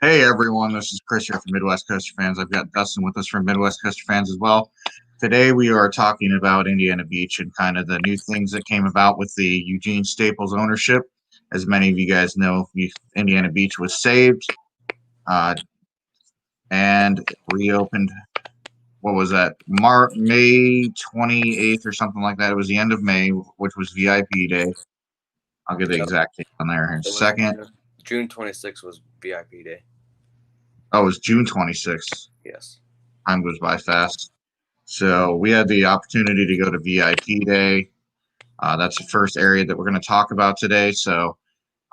Hey everyone, this is Chris here from Midwest Coaster Fans. I've got Dustin with us from Midwest Coaster Fans as well. Today we are talking about Indiana Beach and kind of the new things that came about with the Eugene Staples ownership. As many of you guys know, Indiana Beach was saved uh, and reopened. What was that? May 28th or something like that. It was the end of May, which was VIP day. I'll get the Yep. exact date on there in a It was second. June 26th was VIP day. Oh, it was June 26th. Yes. Time goes by fast. So we had the opportunity to go to VIP Day. That's the first area that we're going to talk about today. So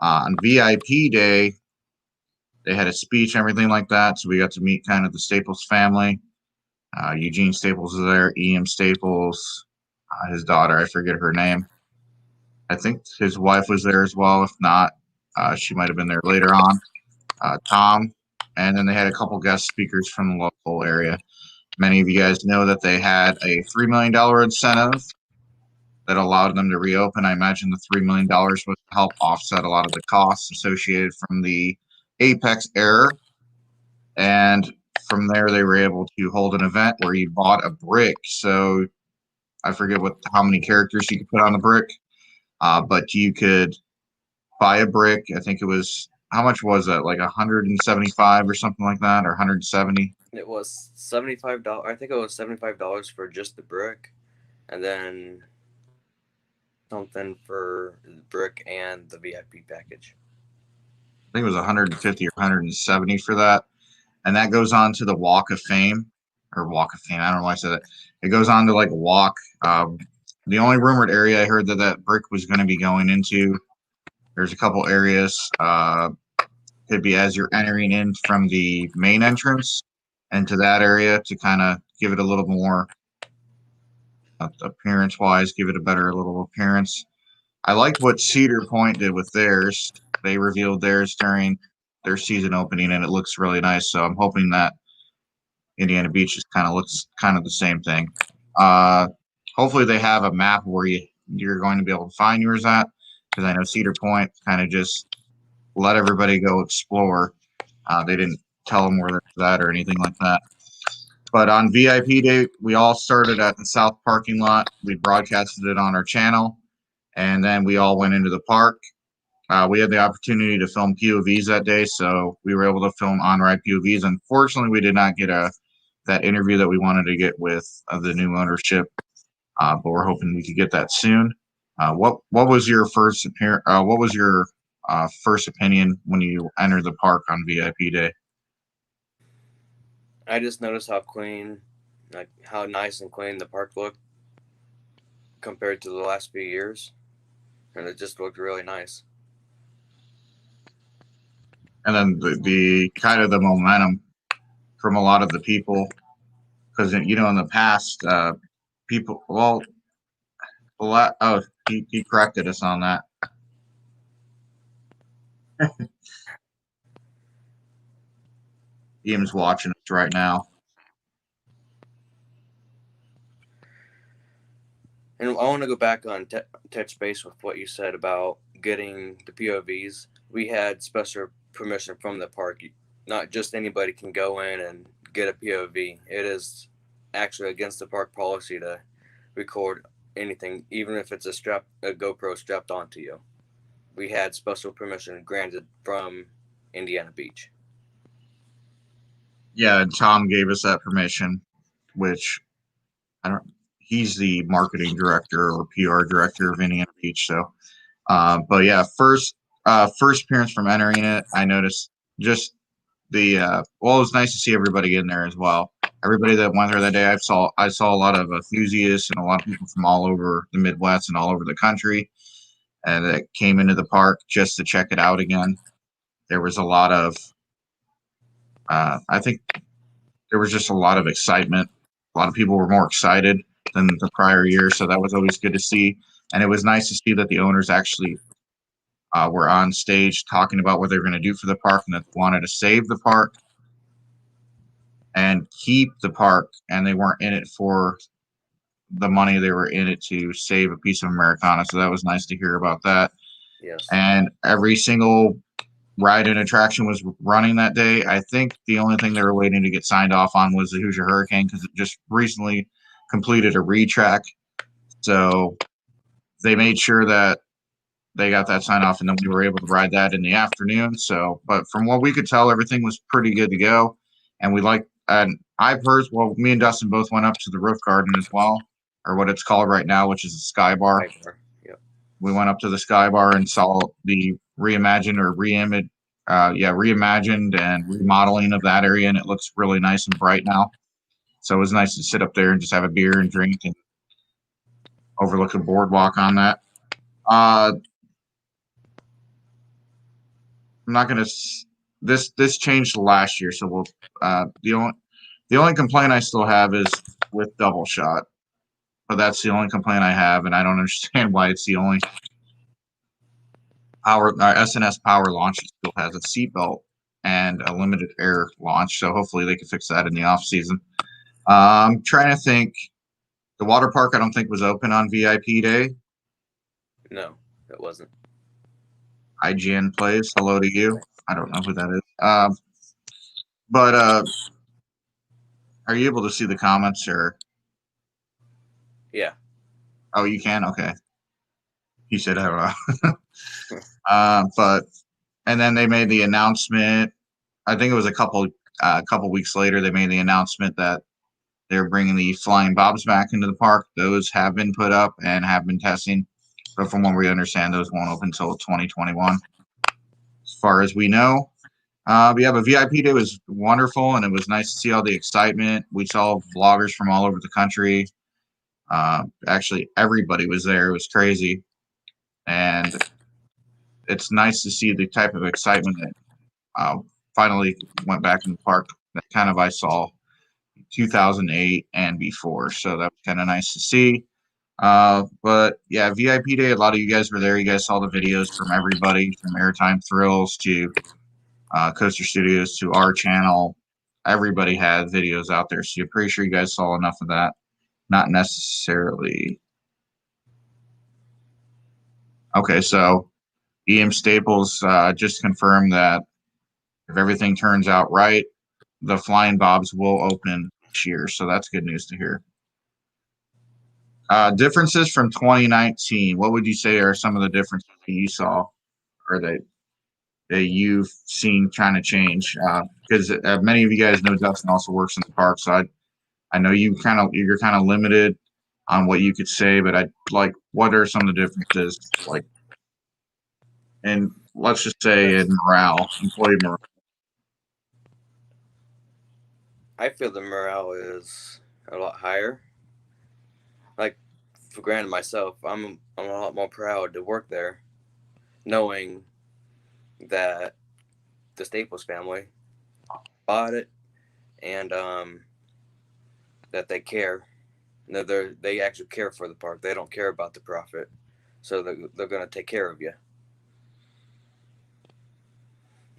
on VIP Day, they had a speech and everything like that. So we got to meet kind of the Staples family. Eugene Staples was there, E.M. Staples, his daughter, I forget her name. I think his wife was there as well. If not, she might have been there later on. Tom, and then they had a couple guest speakers from the local area. Many of you guys know that they had a $3 million incentive that allowed them to reopen. I imagine the $3 million was to help offset a lot of the costs associated from the Apex error. And from there, they were able to hold an event where you bought a brick. So I forget how many characters you could put on the brick, but you could buy a brick. I think it was, how much was that? Like 175 or something like that, or 170. It was $75. I think it was $75 for just the brick, and then something for the brick and the VIP package. I think it was 150 or 170 for that. And that goes on to the Walk of Fame or Walk of Fame. I don't know why I said that. It goes on to like a walk. The only rumored area I heard that brick was going to be going into. There's a couple areas. Could be as you're entering in from the main entrance into that area to kind of give it a little more appearance wise, give it a better little appearance. I like what Cedar Point did with theirs. They revealed theirs during their season opening, and it looks really nice. So I'm hoping that Indiana Beach just kind of looks kind of the same thing. Uh, Hopefully they have a map where you're going to be able to find yours at, because I know Cedar Point kind of just let everybody go explore. They didn't tell them where they're at or anything like that. But on VIP day, we all started at the south parking lot. We broadcasted it on our channel, and then we all went into the park. We had the opportunity to film POVs that day, so we were able to film on-ride POVs. Unfortunately, we did not get that interview that we wanted to get with the new ownership, but we're hoping we could get that soon. What was your first appearance? What was your first opinion when you entered the park on VIP day? I just noticed how clean, like how nice and clean the park looked compared to the last few years, and it just looked really nice. And then the kind of the momentum from a lot of the people, because in the past, people, he corrected us on that. Ian's watching us right now. And I want to go back on touch base with what you said about getting the POVs. We had special permission from the park. Not just anybody can go in and get a POV. It is actually against the park policy to record anything, even if it's a GoPro strapped onto you. We had special permission granted from Indiana Beach. Yeah, and Tom gave us that permission, which I don't. He's the marketing director or PR director of Indiana Beach. So, but yeah, first appearance from entering it, I noticed just well, it was nice to see everybody in there as well. Everybody that went there that day, I saw a lot of enthusiasts and a lot of people from all over the Midwest and all over the country, and that came into the park just to check it out again. There was a lot of, I think there was just a lot of excitement. A lot of people were more excited than the prior year, so that was always good to see. And it was nice to see that the owners actually were on stage talking about what they were going to do for the park and that they wanted to save the park and keep the park. And they weren't in it for the money; they were in it to save a piece of Americana. So that was nice to hear about that. Yes. And every single ride and attraction was running that day. I think the only thing they were waiting to get signed off on was the Hoosier Hurricane because it just recently completed a retrack. So they made sure that they got that sign off, and then we were able to ride that in the afternoon. So, but from what we could tell, everything was pretty good to go. And and I've heard, well, me and Dustin both went up to the roof garden as well, or what it's called right now, which is the Sky Bar. Yep. We went up to the Sky Bar and saw the reimagined or reimagined and remodeling of that area, and it looks really nice and bright now. So it was nice to sit up there and just have a beer and drink and overlook the boardwalk on that. I'm not gonna. This changed last year, so we'll. The only complaint I still have is with double shot, but that's the only complaint I have, and I don't understand why it's the only power. Our SNS power launch still has a seatbelt and a limited air launch, so hopefully they can fix that in the off season. I'm trying to think. The water park I don't think was open on VIP day. No, it wasn't. IGN plays. Hello to you. I don't know who that is. But are you able to see the comments or? Yeah. Oh, you can? Okay. He said, I don't know. But and then they made the announcement. I think it was a couple weeks later. They made the announcement that they're bringing the flying bobs back into the park. Those have been put up and have been testing, but from what we understand, those won't open until 2021, as far as we know. But yeah, but VIP Day was wonderful, and it was nice to see all the excitement. We saw vloggers from all over the country. Actually, everybody was there. It was crazy, and it's nice to see the type of excitement that finally went back in the park that kind of I saw 2008 and before. So that was kind of nice to see. But yeah, VIP Day, a lot of you guys were there. You guys saw the videos from everybody, from Airtime Thrills to Coaster Studios to our channel. Everybody had videos out there. So you're pretty sure you guys saw enough of that. Not necessarily. Okay, so EM Staples just confirmed that if everything turns out right, the Flying Bobs will open this year. So that's good news to hear. Differences from 2019. What would you say are some of the differences that you saw or that you've seen trying to change? Because many of you guys know Dustin also works in the park, so I know you're kind of limited on what you could say, but what are some of the differences like? And let's just say in morale, employee morale. I feel the morale is a lot higher. Like, for granted myself, I'm a lot more proud to work there, knowing that the Staples family bought it and that they care. No, they actually care for the park. They don't care about the profit, so they're going to take care of you.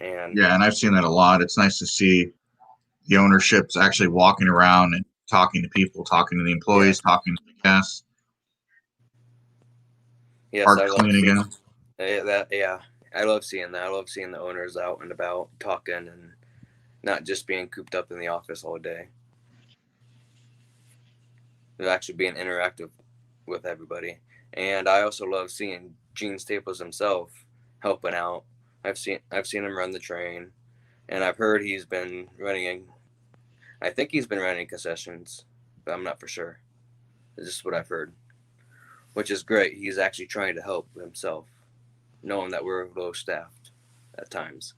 And Yeah, and I've seen that a lot. It's nice to see the ownership's actually walking around and talking to people, talking to the employees, talking to the guests. Yes, Park I love clean again. that. Yeah, I love seeing that. I love seeing the owners out and about talking and not just being cooped up in the office all day. They're actually being interactive with everybody. And I also love seeing Gene Staples himself helping out. I've seen him run the train, and I've heard he's been running. I think he's been running concessions, but I'm not for sure. It's just what I've heard, which is great. He's actually trying to help himself, knowing that we're low staffed at times.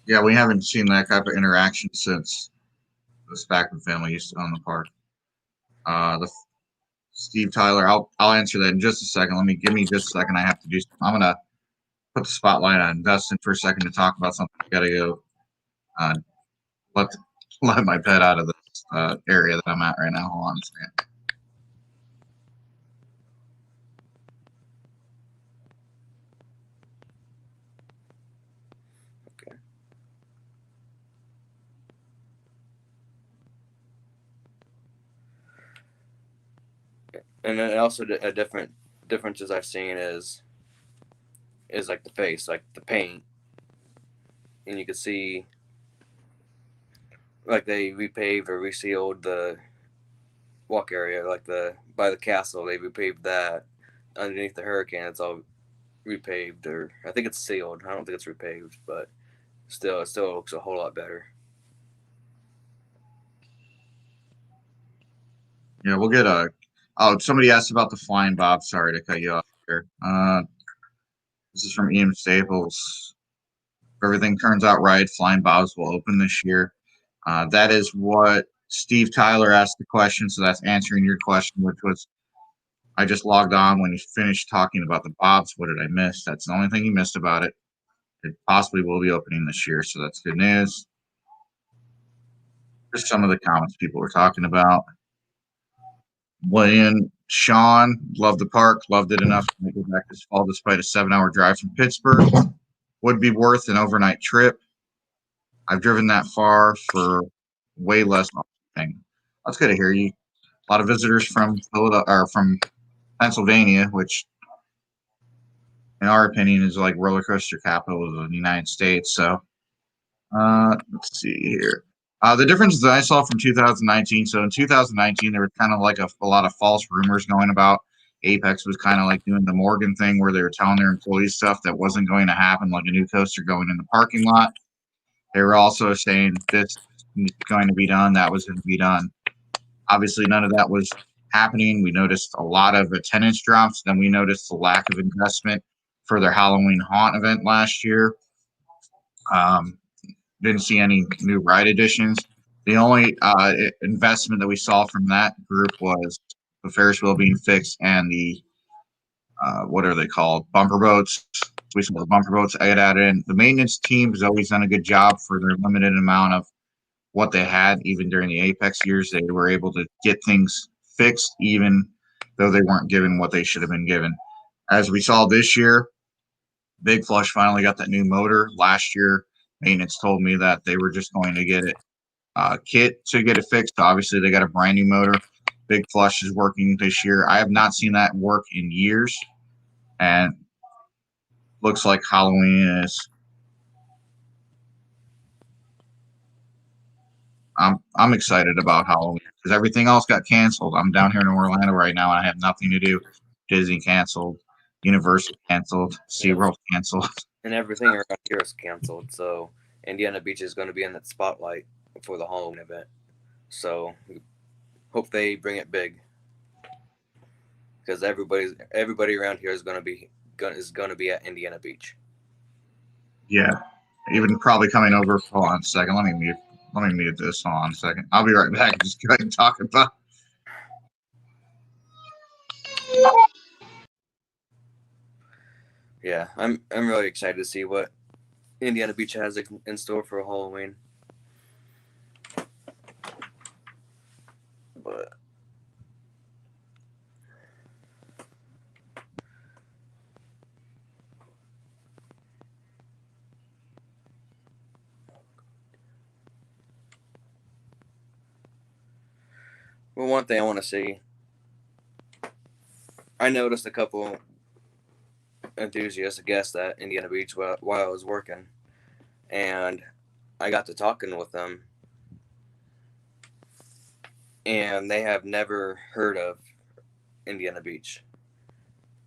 Yeah, we haven't seen that type of interaction since the Spackman family used to own the park. The Steve Tyler, I'll answer that in just a second. Give me just a second. I have to do something. I'm gonna put the spotlight on Dustin for a second to talk about something. I gotta go let let my pet out of this area that I'm at right now. Hold on a second. Okay. And then also a differences I've seen is like the face, like the paint. and you could see like they repaved or resealed the walk area, like by the castle. They repaved that. Underneath the hurricane, it's all repaved, or I think it's sealed. I don't think it's repaved, but still, it still looks a whole lot better. Yeah, we'll get a. Oh, somebody asked about the flying bob. Sorry to cut you off here. This is from Ian Staples. If everything turns out right, flying bobs will open this year. That is what Steve Tyler asked the question, so that's answering your question, which was I just logged on when you finished talking about the bobs. What did I miss? That's the only thing you missed about it. It possibly will be opening this year, so that's good news. Just some of the comments people were talking about. William, Sean, loved the park, loved it enough to make it back this fall despite a 7-hour drive from Pittsburgh. Would be worth an overnight trip. I've driven that far for way less thing. That's good to hear you. A lot of visitors from Philadelphia or from Pennsylvania, which in our opinion is like roller coaster capital of the United States. So let's see here. The difference that I saw from 2019. So in 2019, there was kind of like a lot of false rumors going about. Apex was kind of like doing the Morgan thing where they were telling their employees stuff that wasn't going to happen, like a new coaster going in the parking lot. They were also saying this is going to be done, that was going to be done. Obviously, none of that was happening. We noticed a lot of attendance drops. Then we noticed the lack of investment for their Halloween haunt event last year. Didn't see any new ride additions. The only investment that we saw from that group was the Ferris wheel being fixed and the what are they called? Bumper boats. We saw the bumper boats I had added in. The maintenance team has always done a good job for their limited amount of what they had. Even during the Apex years, they were able to get things fixed, even though they weren't given what they should have been given. As we saw this year, Big Flush finally got that new motor. Last year, maintenance told me that they were just going to get it kit to get it fixed. Obviously, they got a brand new motor. Big Flush is working this year. I have not seen that work in years, and looks like Halloween is. I'm excited about Halloween because everything else got canceled. I'm down here in Orlando right now, and I have nothing to do. Disney canceled, Universal canceled, SeaWorld canceled. And everything around here is canceled. So Indiana Beach is going to be in that spotlight for the Halloween event. So hope they bring it big because everybody around here is going to be at Indiana Beach. Yeah, even probably coming over. Hold on a second. Let me mute this. Hold on a second. I'll be right back. Just go ahead and talk about. Yeah, I'm really excited to see what Indiana Beach has in store for Halloween. But one thing I want to see, I noticed a couple enthusiasts, guests at Indiana Beach while I was working, and I got to talking with them, and they have never heard of Indiana Beach.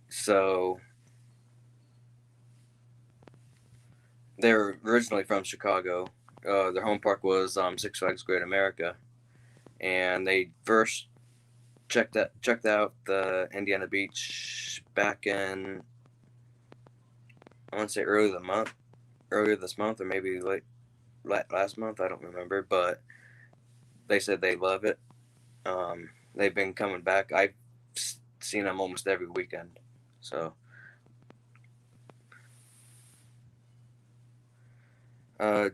So they're originally from Chicago. Their home park was Six Flags Great America, and they first checked out the Indiana Beach back in, I want to say earlier this month, or maybe last month. I don't remember, but they said they love it. They've been coming back. I've seen them almost every weekend. So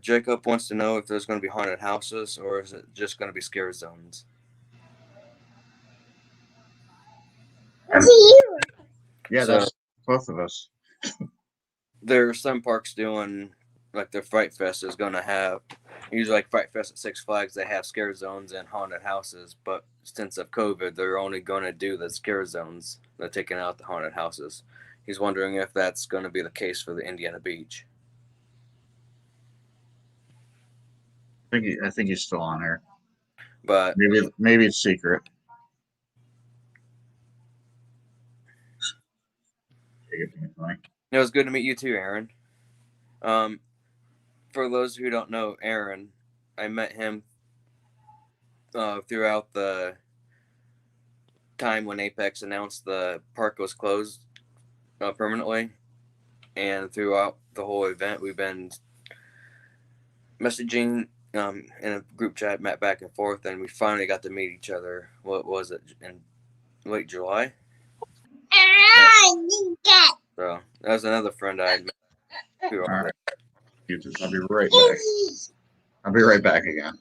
Jacob wants to know if there's going to be haunted houses or is it just going to be scare zones? Yeah, so, that's both of us. There are some parks doing like their Fright Fest is going to have, usually like Fright Fest at Six Flags, they have scare zones and haunted houses. But since of COVID, they're only going to do the scare zones. They're taking out the haunted houses. He's wondering if that's going to be the case for the Indiana Beach. I think he's still on here. But Maybe it's secret. it was good to meet you too, Aaron. For those who don't know Aaron, I met him throughout the time when Apex announced the park was closed permanently, and throughout the whole event, we've been messaging in a group chat, met back and forth, and we finally got to meet each other. What was it, in late July? So that was another friend I had met through all right. I'll be right back. I'll be right back again.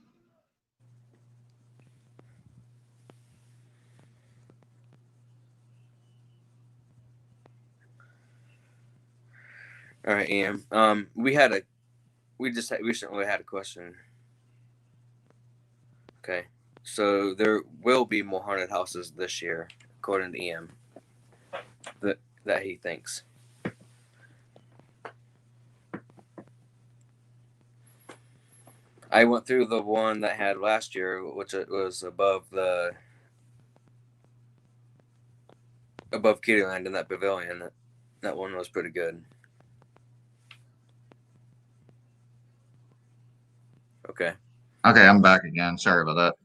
All right, Ian. We just recently had a question. Okay, so there will be more haunted houses this year, according to Ian. That he thinks. I went through the one that had last year, which it was above Kittyland in that pavilion. That one was pretty good. Okay. Okay, I'm back again. Sorry about that.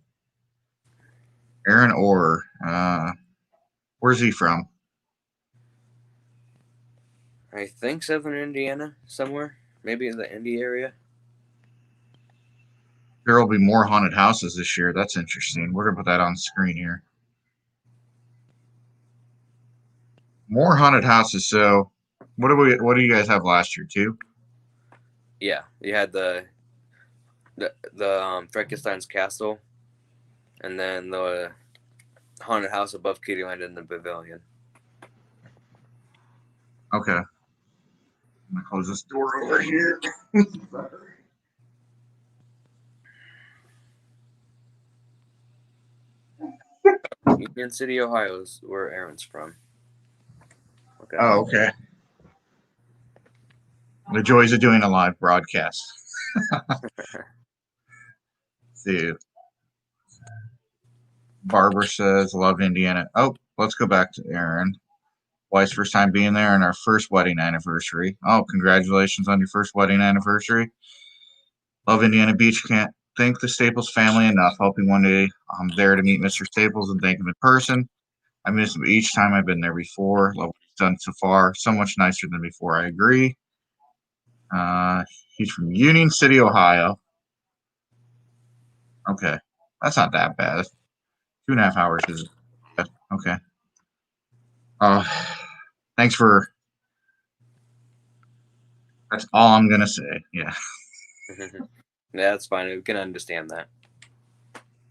Aaron Orr. Where's he from? I think Southern Indiana, somewhere. Maybe in the Indy area. There will be more haunted houses this year. That's interesting. We're gonna put that on the screen here. More haunted houses. So, what do you guys have last year too? Yeah, you had the Frankenstein's castle, and then the haunted house above Kittyland in the pavilion. Okay. I'm gonna close this door over here. Union City, Ohio is where Aaron's from. Okay. Oh, okay. The joys of doing a live broadcast. See, Barbara says, "Love Indiana." Oh, let's go back to Aaron. Wife's first time being there and our first wedding anniversary. Oh, congratulations on your first wedding anniversary. Love Indiana Beach. Can't thank the Staples family enough. Hoping one day I'm there to meet Mr. Staples and thank him in person. I miss him each time I've been there before. Love what he's done so far. So much nicer than before. I agree. He's from Union City, Ohio. Okay. That's not that bad. 2.5 hours is okay. Thanks for. That's all I'm gonna say. Yeah. Yeah, that's fine. We can understand that.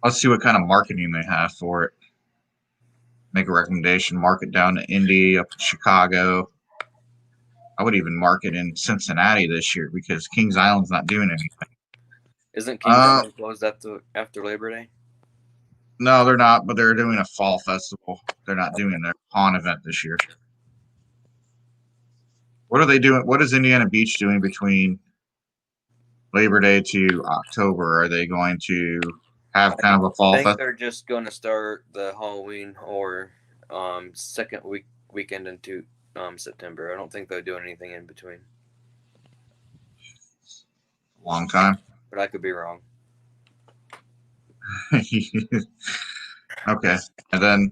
Let's see what kind of marketing they have for it. Make a recommendation. Mark it down to Indy, up to Chicago. I would even mark it in Cincinnati this year because Kings Island's not doing anything. Isn't Kings Island closed after Labor Day? No, they're not, but they're doing a fall festival. They're not doing their pawn event this year. What are they doing? What is Indiana Beach doing between Labor Day to October? Are they going to have kind of a fall festival? They're just going to start the Halloween or second weekend into September. I don't think they're doing anything in between. Long time. But I could be wrong. Okay. And then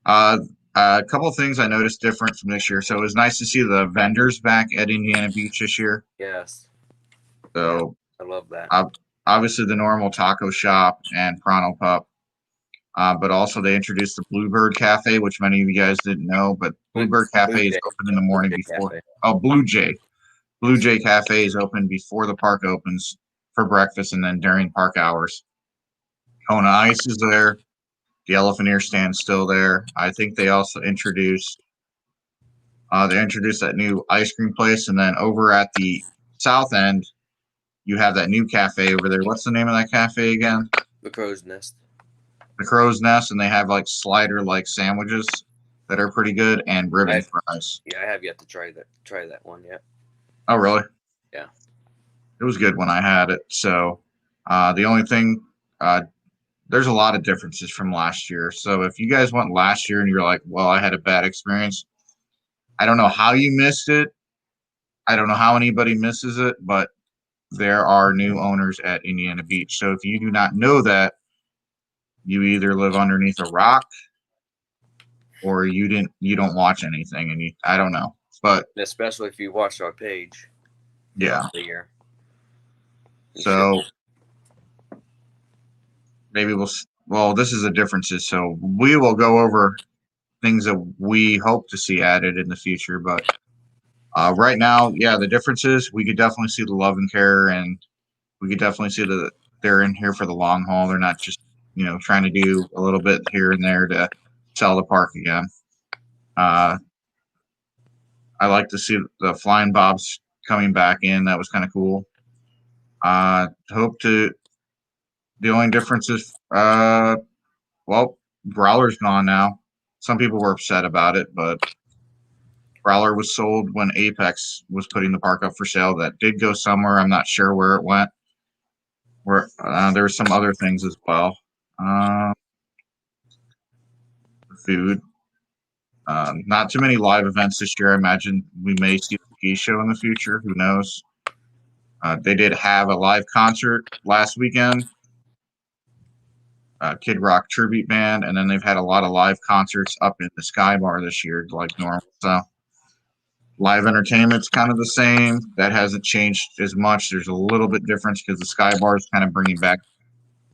a couple of things I noticed different from this year. So it was nice to see the vendors back at Indiana Beach this year. Yes. So yeah, I love that. Obviously the normal taco shop and Pronto Pup. But also they introduced the Bluebird Cafe, which many of you guys didn't know. But Bluebird Cafe is open in the morning before. Cafe. Oh, Blue Jay. Blue Jay Cafe is open before the park opens for breakfast and then during park hours. Kona Ice is there. The Elephant Ear Stand's still there. I think they also introduced that new ice cream place, and then over at the south end, you have that new cafe over there. What's the name of that cafe again? The Crow's Nest. The Crow's Nest, and they have like slider-like sandwiches that are pretty good and ribbon fries. Yeah, I have yet to try that one yet. Oh, really? Yeah. It was good when I had it. So The only thing, there's a lot of differences from last year. So if you guys went last year and you're like, well, I had a bad experience, I don't know how you missed it. I don't know how anybody misses it, but there are new owners at Indiana Beach. So if you do not know that, you either live underneath a rock or you don't watch anything, and I don't know. But especially if you watch our page. Yeah. The year. So maybe this is the differences. So we will go over things that we hope to see added in the future. But right now, yeah, the differences, we could definitely see the love and care, and we could definitely see that they're in here for the long haul. They're not just, trying to do a little bit here and there to sell the park again. I like to see the Flying Bobs coming back in. That was kind of cool. The only difference is, Growler's gone now. Some people were upset about it, but Growler was sold when Apex was putting the park up for sale. That did go somewhere. I'm not sure where it went. There were some other things as well. Food. Not too many live events this year. I imagine we may see the ski show in the future. Who knows? They did have a live concert last weekend. Kid Rock tribute band, and then they've had a lot of live concerts up in the Sky Bar this year, like normal. So live entertainment's kind of the same. That hasn't changed as much. There's a little bit difference because the Sky Bar is kind of bringing back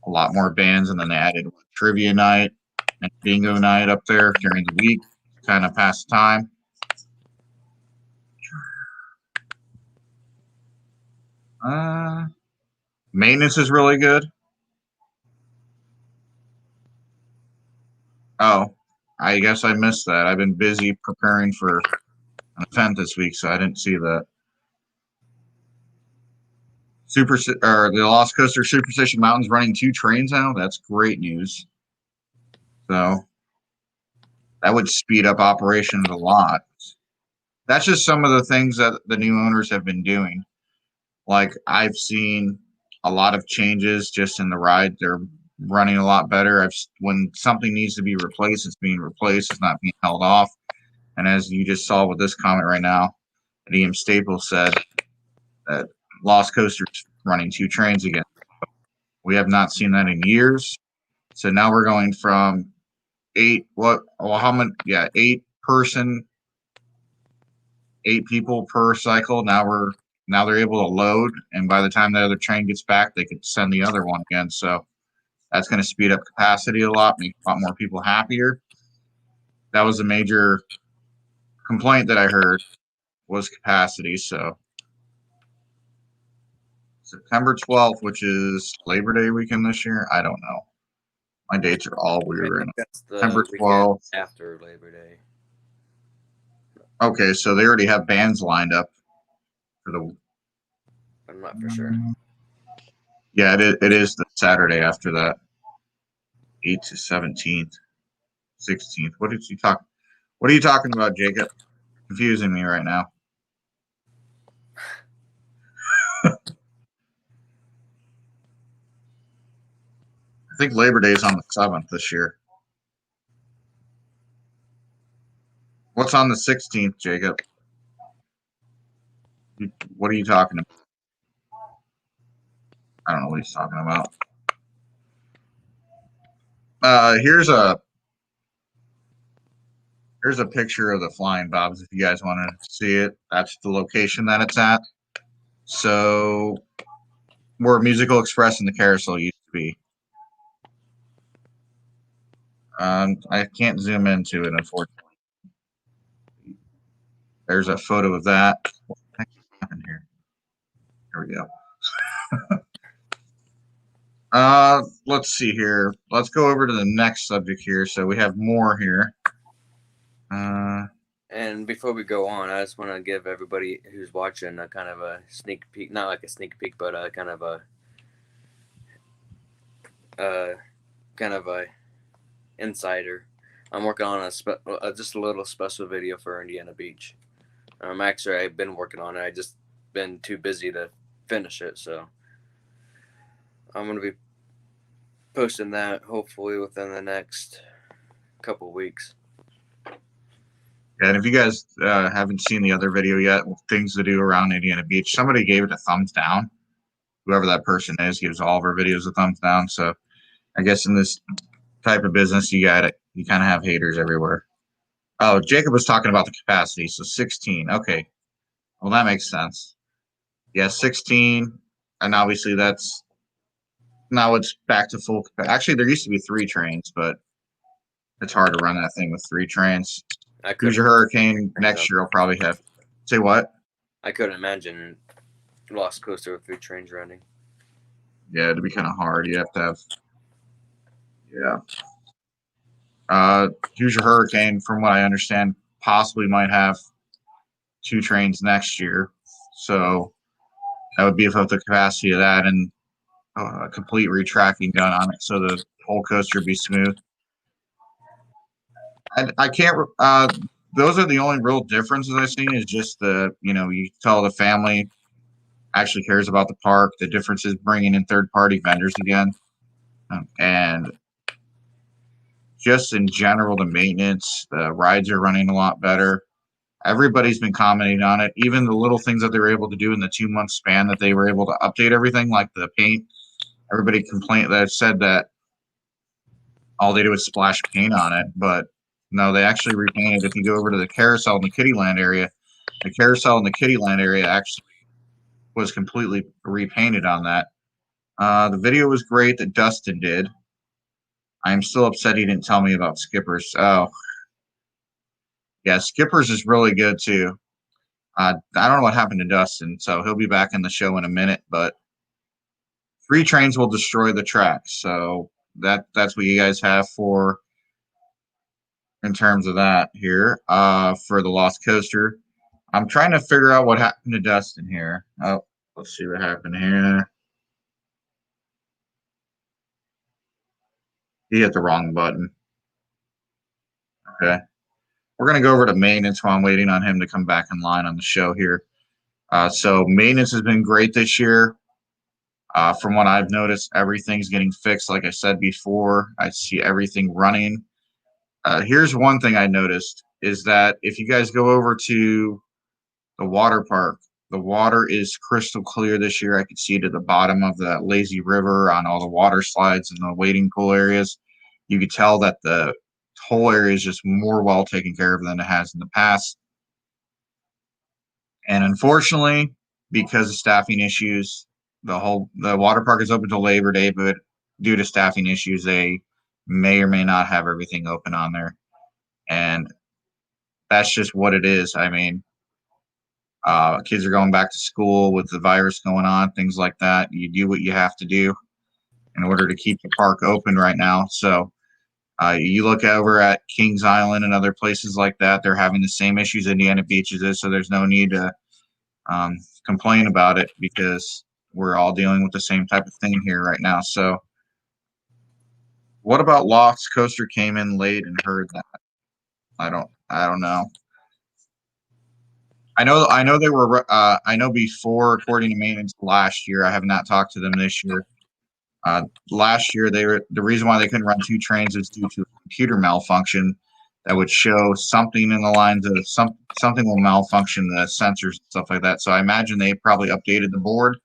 a lot more bands, and then they added trivia night and bingo night up there during the week, kind of pass the time. Maintenance is really good. Oh, I guess I missed that. I've been busy preparing for an event this week, so I didn't see that. The Lost Coaster Superstition Mountain's running 2 trains now. That's great news. So that would speed up operations a lot. That's just some of the things that the new owners have been doing. Like, I've seen a lot of changes just in the ride. They're running a lot better. When something needs to be replaced, it's being replaced. It's not being held off. And as you just saw with this comment right now, EM Staples said that Lost Coaster's running 2 trains again. We have not seen that in years. So now we're going from 8 people per cycle. Now they're able to load, and by the time the other train gets back, they could send the other one again. So that's going to speed up capacity a lot, make a lot more people happier. That was a major complaint that I heard, was capacity. So September 12th, which is Labor Day weekend this year, I don't know. My dates are all weird right now. That's the September 12th. After Labor Day. Okay, so they already have bands lined up for the. I'm not for sure. Yeah, it is the Saturday after that. 8th to 17th, 16th. What are you talking about, Jacob? Confusing me right now. I think Labor Day is on the 7th this year. What's on the 16th, Jacob? What are you talking about? I don't know what he's talking about. Here's a picture of the Flying Bobs if you guys want to see it. That's the location that it's at. So where Musical Express and the Carousel used to be. I can't zoom into it, unfortunately. There's a photo of that. What the heck happened here? There we go. Let's see here. Let's go over to the next subject here. So we have more here. And before we go on, I just want to give everybody who's watching a kind of a sneak peek, not like a sneak peek, but a kind of a insider. I'm working on just a little special video for Indiana Beach. Actually, I've been working on it. I just been too busy to finish it. So I'm going to be posting that hopefully within the next couple weeks. And if you guys haven't seen the other video yet, things to do around Indiana Beach, somebody gave it a thumbs down. Whoever that person is gives all of our videos a thumbs down. So I guess in this type of business, you got it. You kind of have haters everywhere. Oh, Jacob was talking about the capacity. So 16. Okay. Well, that makes sense. Yeah, 16. And obviously that's now it's back to full capacity. Actually, there used to be 3 trains, but it's hard to run that thing with 3 trains. Who's your Hurricane next year? I'll probably have. Say what? I couldn't imagine Lost Coaster with 3 trains running. Yeah, it'd be kind of hard. You have to have. Yeah. Hoosier Hurricane, from what I understand, possibly might have 2 trains next year. So that would be about the capacity of that and a complete retracking done on it, so the whole coaster would be smooth. I can't. Those are the only real differences I've seen. Is just you tell the family actually cares about the park. The difference is bringing in third-party vendors again, and just in general, the maintenance, the rides are running a lot better. Everybody's been commenting on it. Even the little things that they were able to do in the 2-month span that they were able to update everything, like the paint. Everybody complained that said that all they did was splash paint on it, but no, they actually repainted. If you go over to the carousel in the Kittyland area, the carousel in the Kittyland area actually was completely repainted on that. The video was great that Dustin did. I'm still upset he didn't tell me about Skippers. Oh, yeah, Skippers is really good too. I don't know what happened to Dustin, so he'll be back in the show in a minute. But 3 trains will destroy the track, so that's what you guys have for in terms of that here. For the Lost Coaster, I'm trying to figure out what happened to Dustin here. Oh, let's see what happened here. He hit the wrong button. Okay. We're going to go over to maintenance while I'm waiting on him to come back in line on the show here. So maintenance has been great this year. From what I've noticed, everything's getting fixed. Like I said before, I see everything running. Here's one thing I noticed is that if you guys go over to the water park, the water is crystal clear this year. I could see it at the bottom of the lazy river on all the water slides and the wading pool areas. You could tell that the whole area is just more well taken care of than it has in the past. And unfortunately, because of staffing issues, the water park is open till Labor Day, but due to staffing issues, they may or may not have everything open on there. And that's just what it is. I mean, kids are going back to school with the virus going on, things like that. You do what you have to do in order to keep the park open right now. So you look over at Kings Island and other places like that, they're having the same issues Indiana Beach is, so there's no need to complain about it because we're all dealing with the same type of thing here right now. So what about Lost Coaster came in late and heard that? I don't know. I know they were. I know before, according to maintenance last year. I have not talked to them this year. Last year, the reason why they couldn't run 2 trains is due to a computer malfunction that would show something in the lines of something will malfunction the sensors and stuff like that. So I imagine they probably updated the board,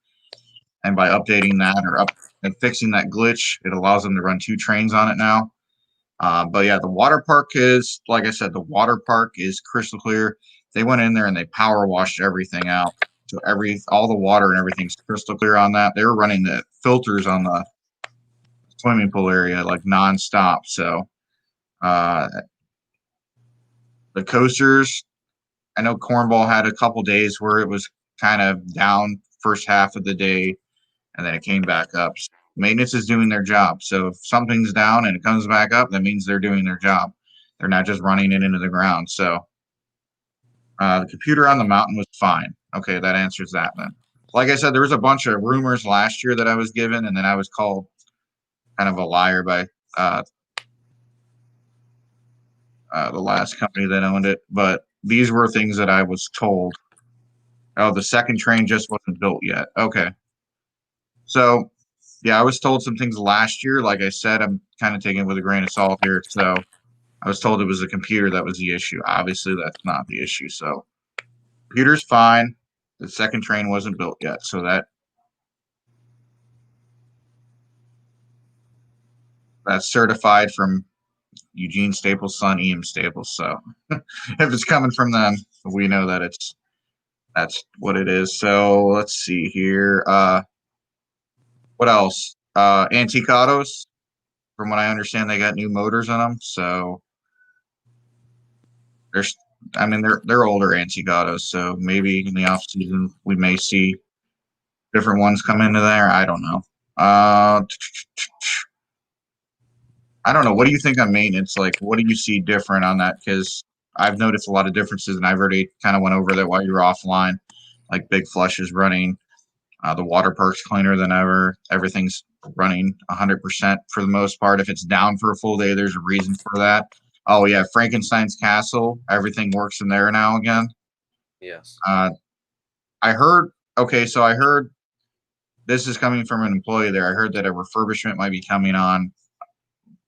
and by updating that and fixing that glitch, it allows them to run 2 trains on it now. But yeah, the water park is, like I said, the water park is crystal clear. They went in there and they power washed everything out. So all the water and everything's crystal clear on that. They were running the filters on the swimming pool area like nonstop. So the coasters, I know Cornball had a couple days where it was kind of down first half of the day, and then it came back up. Maintenance is doing their job. So if something's down and it comes back up, that means they're doing their job. They're not just running it into the ground. So the computer on the mountain was fine. Okay, that answers that then. Like I said, there was a bunch of rumors last year that I was given, and then I was called kind of a liar by the last company that owned it. But these were things that I was told. Oh, the second train just wasn't built yet. Okay. So Yeah, I was told some things last year. Like I said, I'm kind of taking it with a grain of salt here. So I was told it was the computer that was the issue. Obviously, that's not the issue. So computer's fine. The second train wasn't built yet, so that's certified from Eugene Staples' son, Ian Staples. So if it's coming from them, we know that that's what it is. So let's see here. What else? Antique autos. From what I understand, they got new motors on them. So there's, I mean, they're older antique autos. So maybe in the off season we may see different ones come into there. I don't know. I don't know. What do you think on maintenance? Like, what do you see different on that? Because I've noticed a lot of differences, and I've already kind of went over that while you were offline. Like big flush is running. The water perk's cleaner than ever. Everything's running 100% for the most part. If it's down for a full day, there's a reason for that. Oh yeah, Frankenstein's Castle. Everything works in there now again. Yes. I heard. Okay, so I heard this is coming from an employee there. I heard that a refurbishment might be coming on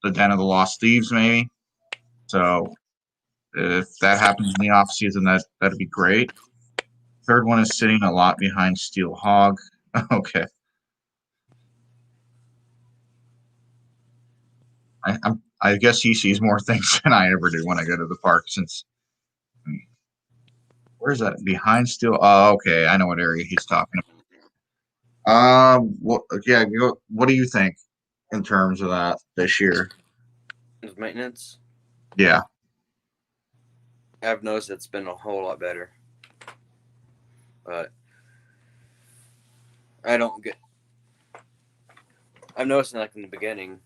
the Den of the Lost Thieves, maybe. So if that happens in the off season, that'd be great. Third one is sitting a lot behind Steel Hog. Okay. I guess he sees more things than I ever do when I go to the park. Since where's that behind Steel? Oh, okay, I know what area he's talking about. Yeah. What do you think in terms of that this year? With maintenance, Yeah, I've noticed it's been a whole lot better. But I don't get. I've noticed like in the beginning,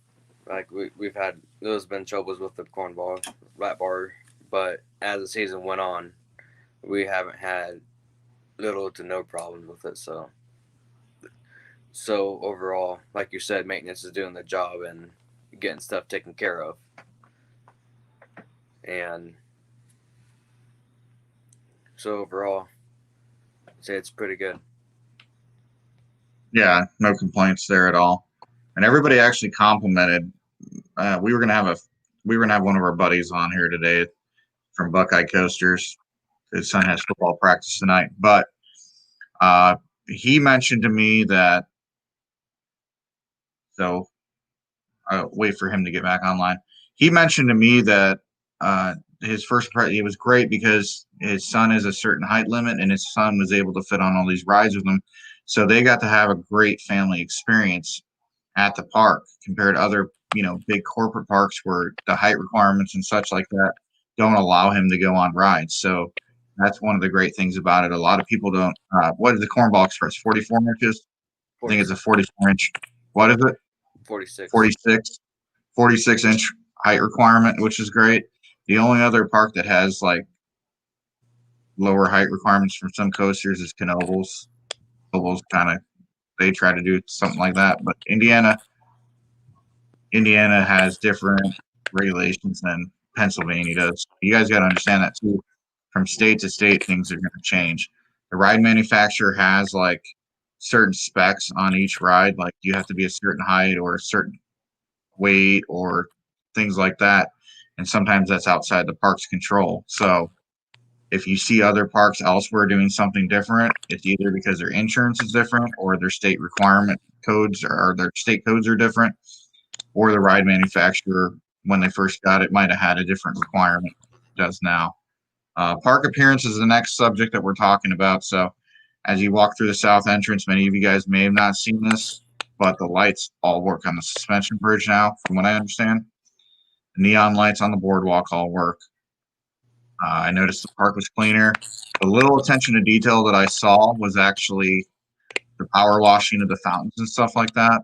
like we've had there's been troubles with the cornball, rat bar, but as the season went on, we haven't had little to no problems with it. So overall, like you said, maintenance is doing the job and getting stuff taken care of, and so overall, I'd say it's pretty good. yeah, no complaints there at all. And everybody actually complimented. We were gonna have one of our buddies on here today from Buckeye Coasters. His son has football practice tonight, but uh, he mentioned to me that. So wait for him to get back online. He mentioned to me that his it was great because his son is a certain height limit, and his son was able to fit on all these rides with him. So they got to have a great family experience at the park compared to other, big corporate parks where the height requirements and such like that don't allow him to go on rides. So that's one of the great things about it. A lot of people don't. What is the Cornball Express? 44 inches. I think it's a 44-inch. What is it? 46. 46. 46-inch height requirement, which is great. The only other park that has like lower height requirements from some coasters is Knoebels. Knoebels kind of they try to do something like that, but Indiana has different regulations than Pennsylvania does. You guys got to understand that too. From state to state, things are going to change. The ride manufacturer has like certain specs on each ride, like you have to be a certain height or a certain weight or things like that. And sometimes that's outside the park's control. So if you see other parks elsewhere doing something different, it's either because their insurance is different or their state requirement codes or their state codes are different, or the ride manufacturer, when they first got it, might have had a different requirement than it does now. Park appearance is the next subject that we're talking about. So as you walk through the south entrance, many of you guys may have not seen this, but the lights all work on the suspension bridge now, from what I understand. The neon lights on the boardwalk all work. I noticed the park was cleaner. The little attention to detail that I saw was actually the power washing of the fountains and stuff like that,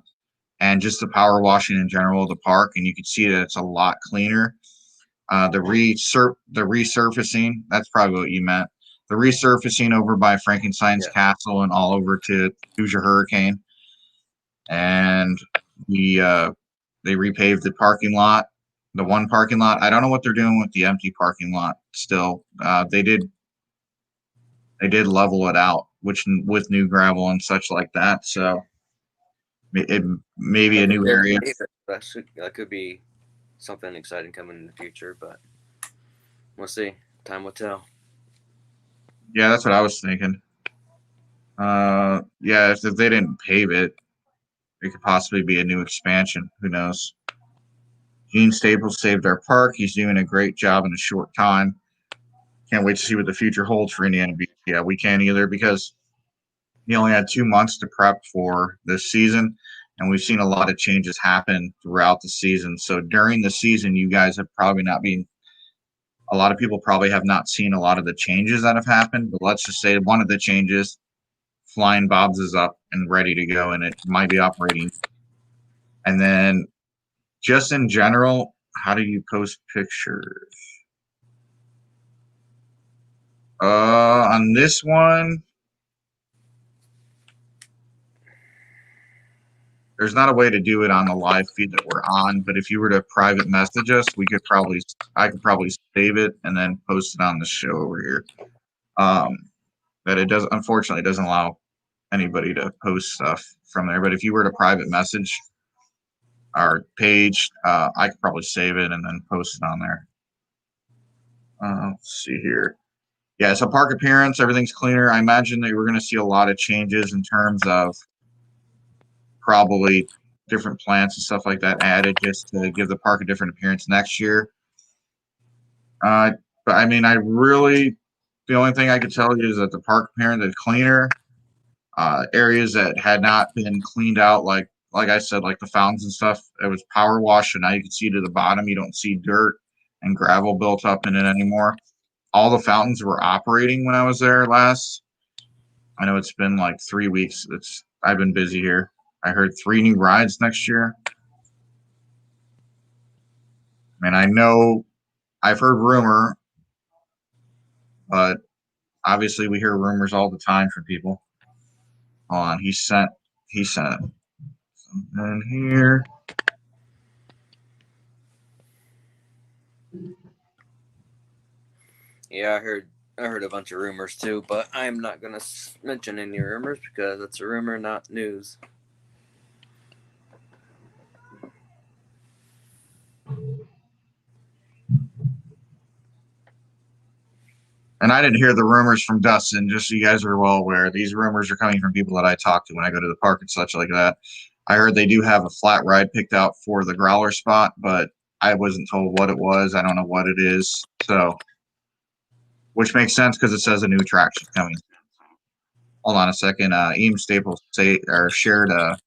and just the power washing in general of the park. And you can see that it's a lot cleaner. The resurfacing, that's probably what you meant. The resurfacing over by Frankenstein's Castle and all over to Hoosier Hurricane. And they repaved the parking lot, the one parking lot. I don't know what they're doing with the empty parking lot still. They did level it out, which with new gravel and such like that. So It may be a new area. That could be something exciting coming in the future, but we'll see. Time will tell. Yeah, that's what I was thinking. Yeah, if they didn't pave it, it could possibly be a new expansion. Who knows? Gene Staples saved our park. He's doing a great job in a short time. Can't wait to see what the future holds for Indiana Beach. Yeah, we can't either because he only had 2 months to prep for this season, and we've seen a lot of changes happen throughout the season. So during the season, you guys have probably not been. A lot of people probably have not seen a lot of the changes that have happened, but let's just say one of the changes, Flying Bob's is up and ready to go, and it might be operating. And then just in general, how do you post pictures? On this one, there's not a way to do it on the live feed that we're on, but if you were to private message us, I could probably save it and then post it on the show over here. But it unfortunately doesn't allow anybody to post stuff from there. But if you were to private message our page, I could probably save it and then post it on there. Let's see here. Yeah, so park appearance, everything's cleaner. I imagine that we're going to see a lot of changes in terms of probably different plants and stuff like that added just to give the park a different appearance next year. But I mean, the only thing I could tell you is that the park appearance is cleaner. Areas that had not been cleaned out, like I said, like the fountains and stuff, it was power washed, and now you can see to the bottom. You don't see dirt and gravel built up in it anymore. All the fountains were operating when I was there last. I know it's been like 3 weeks. I've been busy here. I heard 3 new rides next year. And I know I've heard rumor, but obviously we hear rumors all the time from people. Hold on, he sent something here. Yeah, I heard a bunch of rumors too, but I'm not gonna mention any rumors because it's a rumor, not news. And I didn't hear the rumors from Dustin, just so you guys are well aware. These rumors are coming from people that I talk to when I go to the park and such like that. I heard they do have a flat ride picked out for the growler spot, but I wasn't told what it was. I don't know what it is. So, which makes sense because it says a new attraction coming. Hold on a second. Eames Staples shared a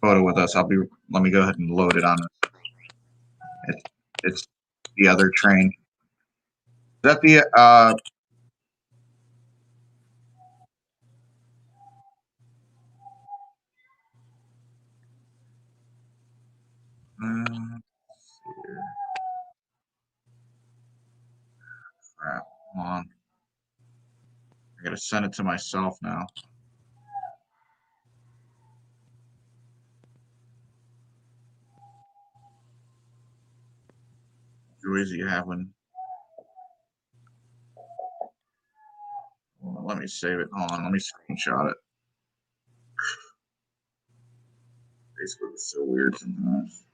photo with us. Let me go ahead and load it on it. It's the other train. Is that the crap, hold on. I gotta send it to myself now. Joys you have when. Well, let me save it. Hold on, let me screenshot it. Facebook is so weird sometimes.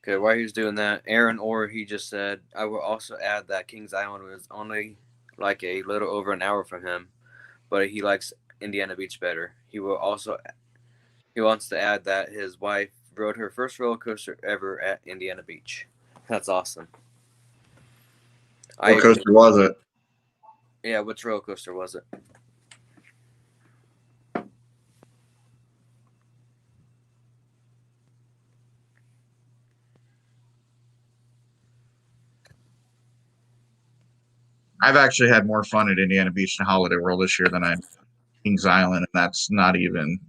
Okay, while he was doing that, Aaron Orr, he just said, I will also add that Kings Island was only like a little over an hour from him, but he likes Indiana Beach better. He wants to add that his wife rode her first roller coaster ever at Indiana Beach. That's awesome. What coaster was it? Yeah, which roller coaster was it? I've actually had more fun at Indiana Beach and Holiday World this year than I Kings Island, and that's not even.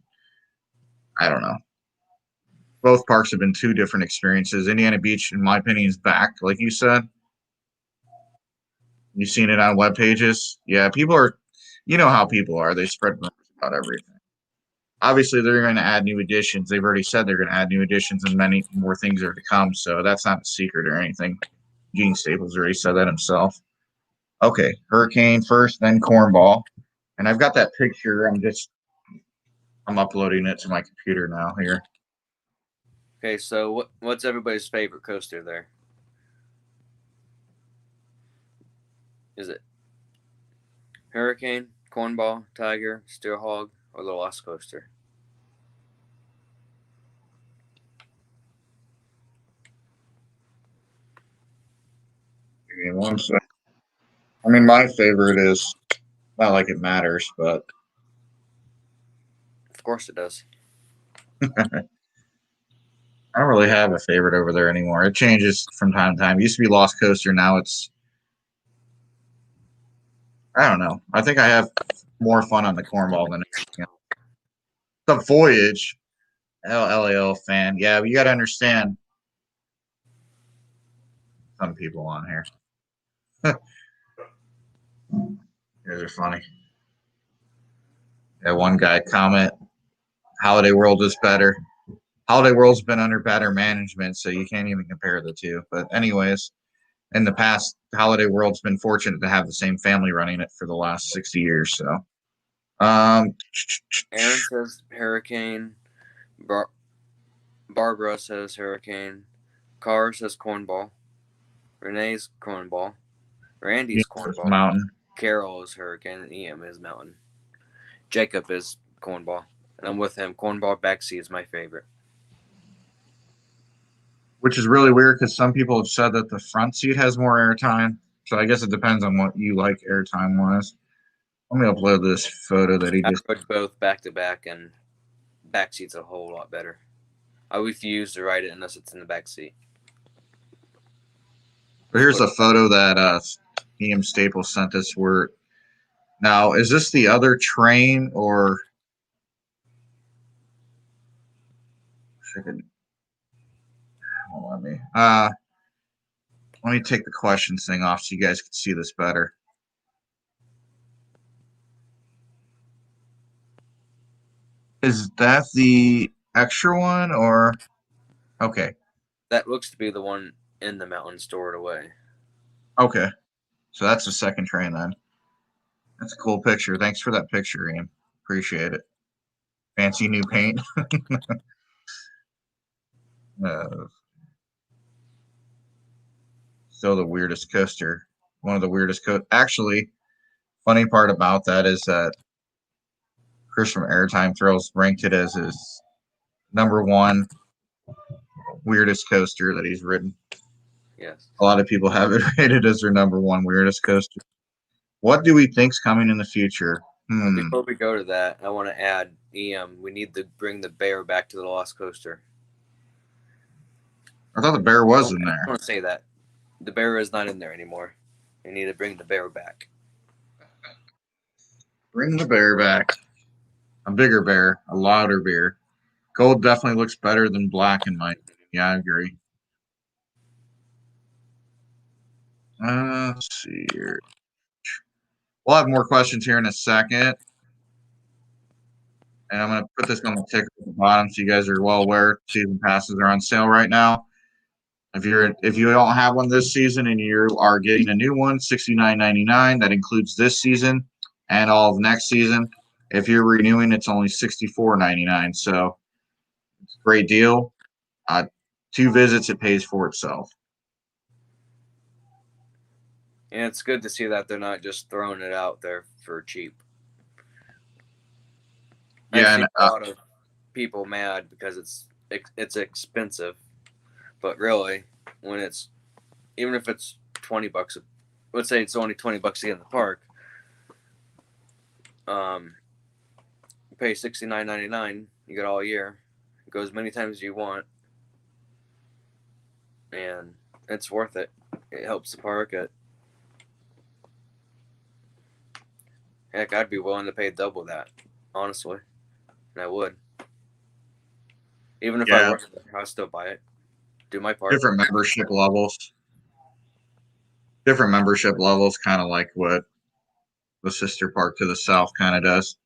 I don't know. Both parks have been 2 different experiences. Indiana Beach, in my opinion, is back, like you said. You've seen it on web pages. Yeah, people are. You know how people are. They spread rumors about everything. Obviously, they're going to add new additions. They've already said they're going to add new additions, and many more things are to come. So that's not a secret or anything. Gene Staples already said that himself. Okay, Hurricane first, then Cornball. And I've got that picture. I'm uploading it to my computer now here. Okay, so what's everybody's favorite coaster there? Is it Hurricane, Cornball, Tiger, Steel Hog, or the Lost Coaster? Give me one sec. I mean, my favorite is not like it matters, but Of course it does. I don't really have a favorite over there anymore. It changes from time to time. It used to be Lost Coaster. Now it's, I don't know. I think I have more fun on the Cornball than anything else. The Voyage, LAL fan. Yeah, but you got to understand some people on here. These are funny. Yeah, one guy comment, Holiday World is better. Holiday World's been under better management, so you can't even compare the two. But anyways, in the past, Holiday World's been fortunate to have the same family running it for the last 60 years. So, Aaron says Hurricane. Barbara says Hurricane. Carr says Cornball. Renee's Cornball. Randy's Cornball. Mountain. Carol is Hurricane, and EM is Mountain. Jacob is Cornball, and I'm with him. Cornball backseat is my favorite. Which is really weird because some people have said that the front seat has more airtime. So I guess it depends on what you like airtime wise. Let me upload this photo that he I just. put both back to back, and backseat's a whole lot better. I refuse to ride it unless it's in the back seat. But here's a photo that EM Staples sent us. Where now is this the other train or? Let me take the questions thing off so you guys can see this better. Is that the extra one or? Okay. That looks to be the one in the mountain stored away. Okay. So that's the second train then. That's a cool picture. Thanks for that picture, Ian. Appreciate it. Fancy new paint. Still the weirdest coaster. One of the weirdest Actually, funny part about that is that Chris from Airtime Thrills ranked it as his #1 weirdest coaster that he's ridden. Yes. A lot of people have it rated as their #1 weirdest coaster. What do we think's coming in the future? Well, before we go to that, I want to add EM. We need to bring the bear back to the Lost Coaster. I thought the bear was in there. I want to say that. The bear is not in there anymore. We need to bring the bear back. Bring the bear back. A bigger bear, a louder bear. Gold definitely looks better than black in my opinion. Yeah, I agree. Let's see here. We'll have more questions here in a second. And I'm going to put this on the ticker at the bottom so you guys are well aware. Season passes are on sale right now. If you don't have one this season and you are getting a new one, $69.99. That includes this season and all of next season. If you're renewing, it's only $64.99. So it's a great deal. 2 visits, it pays for itself. And it's good to see that they're not just throwing it out there for cheap. Yeah, I see a lot of people mad because it's expensive, but really, when it's even if it's $20, let's say it's only $20 to get in the park, you pay $69.99. You get all year. It goes many times as you want, and it's worth it. It helps the park. Heck, I'd be willing to pay double that, honestly. And I would. Even if I worked there, I'd still buy it. Do my part. Different membership levels. Different membership levels, kind of like what the sister park to the south kind of does.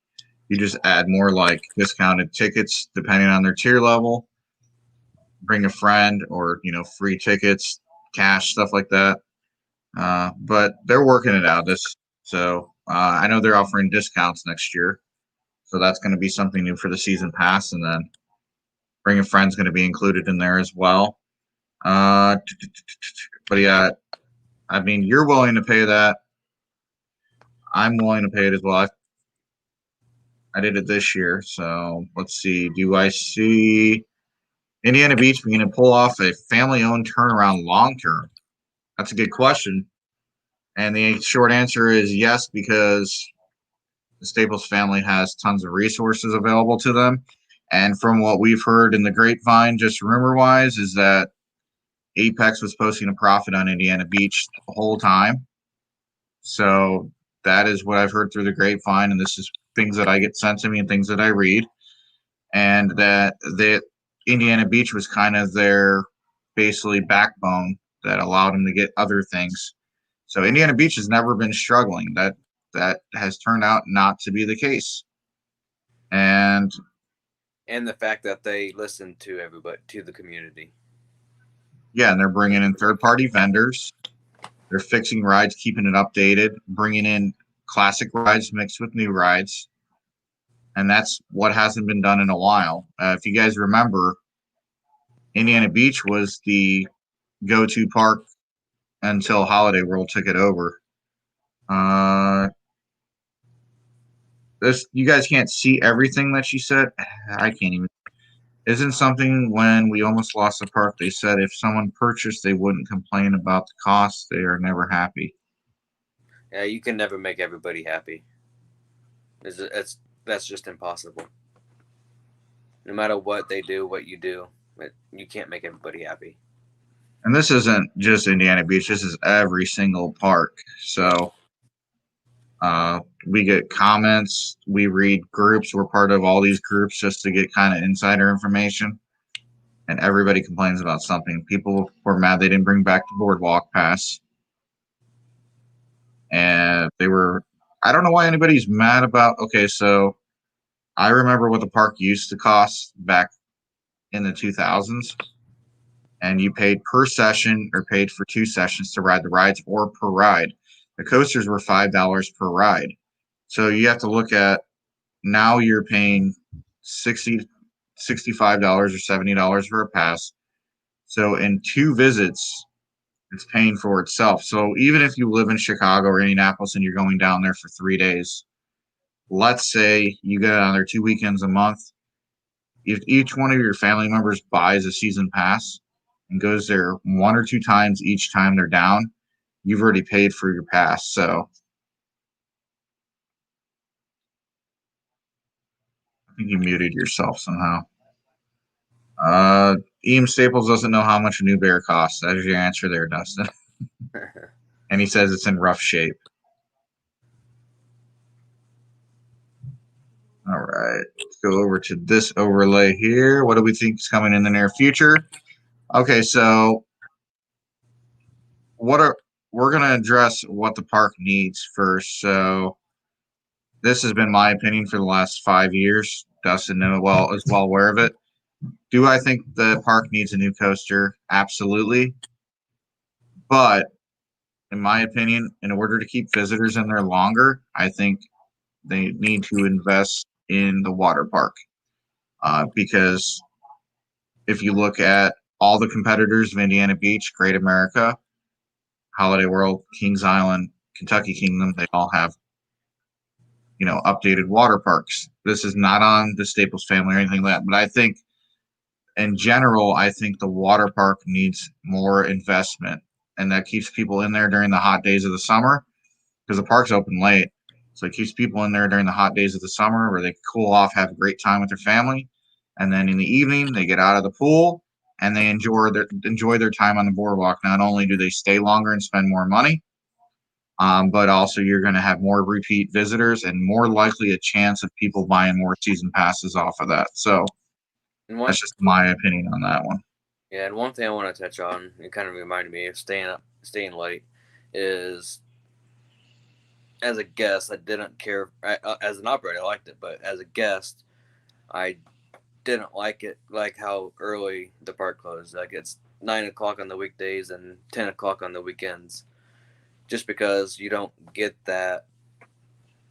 You just add more like discounted tickets depending on their tier level. Bring a friend or, free tickets, cash, stuff like that. But they're working it out. So I know they're offering discounts next year. So that's going to be something new for the season pass, and then Bring a Friend's going to be included in there as well. But yeah, I mean, you're willing to pay that. I'm willing to pay it as well. I did it this year, so let's see. Do I see Indiana Beach being to pull off a family-owned turnaround long term? That's a good question. And the short answer is yes, because the Staples family has tons of resources available to them. And from what we've heard in the grapevine, just rumor wise, is that Apex was posting a profit on Indiana Beach the whole time. So that is what I've heard through the grapevine. And this is things that I get sent to me and things that I read. And that Indiana Beach was kind of their basically backbone that allowed them to get other things. So Indiana Beach has never been struggling. That has turned out not to be the case. And the fact that they listen to everybody, to the community. yeah, and they're bringing in third-party vendors. They're fixing rides, keeping it updated, bringing in classic rides mixed with new rides. And that's what hasn't been done in a while. If you guys remember, Indiana Beach was the go-to park until Holiday World took it over. This you guys can't see everything that she said. I can't even. Isn't something when we almost lost the park? They said if someone purchased, they wouldn't complain about the cost. They are never happy. Yeah, you can never make everybody happy. That's just impossible. No matter what they do, what you do, you can't make everybody happy. And this isn't just Indiana Beach. This is every single park. So we get comments. We read groups. We're part of all these groups just to get kind of insider information. And everybody complains about something. People were mad they didn't bring back the boardwalk pass. And they were, I don't know why anybody's mad about, okay, so I remember what the park used to cost back in the 2000s. And you paid per session or paid for 2 sessions to ride the rides or per ride. The coasters were $5 per ride. So you have to look at now you're paying $65 or $70 for a pass. So in 2 visits, it's paying for itself. So even if you live in Chicago or Indianapolis and you're going down there for 3 days, let's say you get on there 2 weekends a month. If each one of your family members buys a season pass and goes there 1 or 2 times each time they're down, you've already paid for your pass. So I think you muted yourself somehow. Eam Staples doesn't know how much a new bear costs. That is your answer there, Dustin. And he says it's in rough shape. All right, let's go over to this overlay here. What do we think is coming in the near future? Okay, so we're going to address what the park needs first. So this has been my opinion for the last 5 years. Dustin is well aware of it. Do I think the park needs a new coaster? Absolutely. But in my opinion, in order to keep visitors in there longer, I think they need to invest in the water park. Because if you look at all the competitors of Indiana Beach, Great America, Holiday World, Kings Island, Kentucky Kingdom, they all have, updated water parks. This is not on the Staples family or anything like that, but I think in general, I think the water park needs more investment, and that keeps people in there during the hot days of the summer because the park's open late. So it keeps people in there during the hot days of the summer where they cool off, have a great time with their family. And then in the evening, they get out of the pool and they enjoy their time on the boardwalk. Not only do they stay longer and spend more money, but also you're going to have more repeat visitors and more likely a chance of people buying more season passes off of that. So that's just my opinion on that one. Yeah, and one thing I want to touch on, it kind of reminded me of staying late, is as a guest, I didn't care. As an operator, I liked it, but as a guest, I didn't like it, like how early the park closed. Like it's 9 o'clock on the weekdays and 10 o'clock on the weekends, just because you don't get that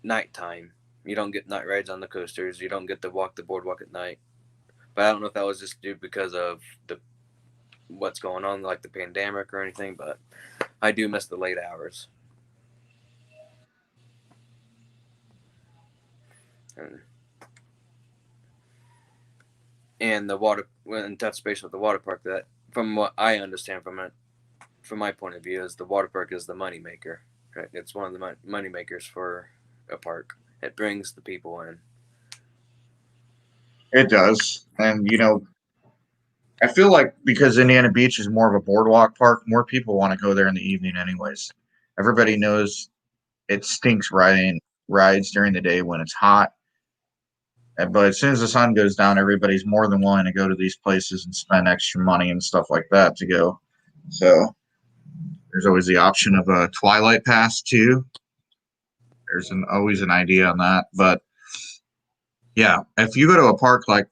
nighttime. You don't get night rides on the coasters. You don't get to walk the boardwalk at night. But I don't know if that was just due because of the what's going on, like the pandemic or anything. But I do miss the late hours. And the water, in touch space with the water park, that from what I understand from it, from my point of view, is the water park is the money maker. Right? It's one of the money makers for a park. It brings the people in. It does. And, I feel like because Indiana Beach is more of a boardwalk park, more people want to go there in the evening anyways. Everybody knows it stinks riding rides during the day when it's hot. But as soon as the sun goes down, everybody's more than willing to go to these places and spend extra money and stuff like that to go. So there's always the option of a Twilight Pass too. There's always an idea on that. But yeah, if you go to a park, like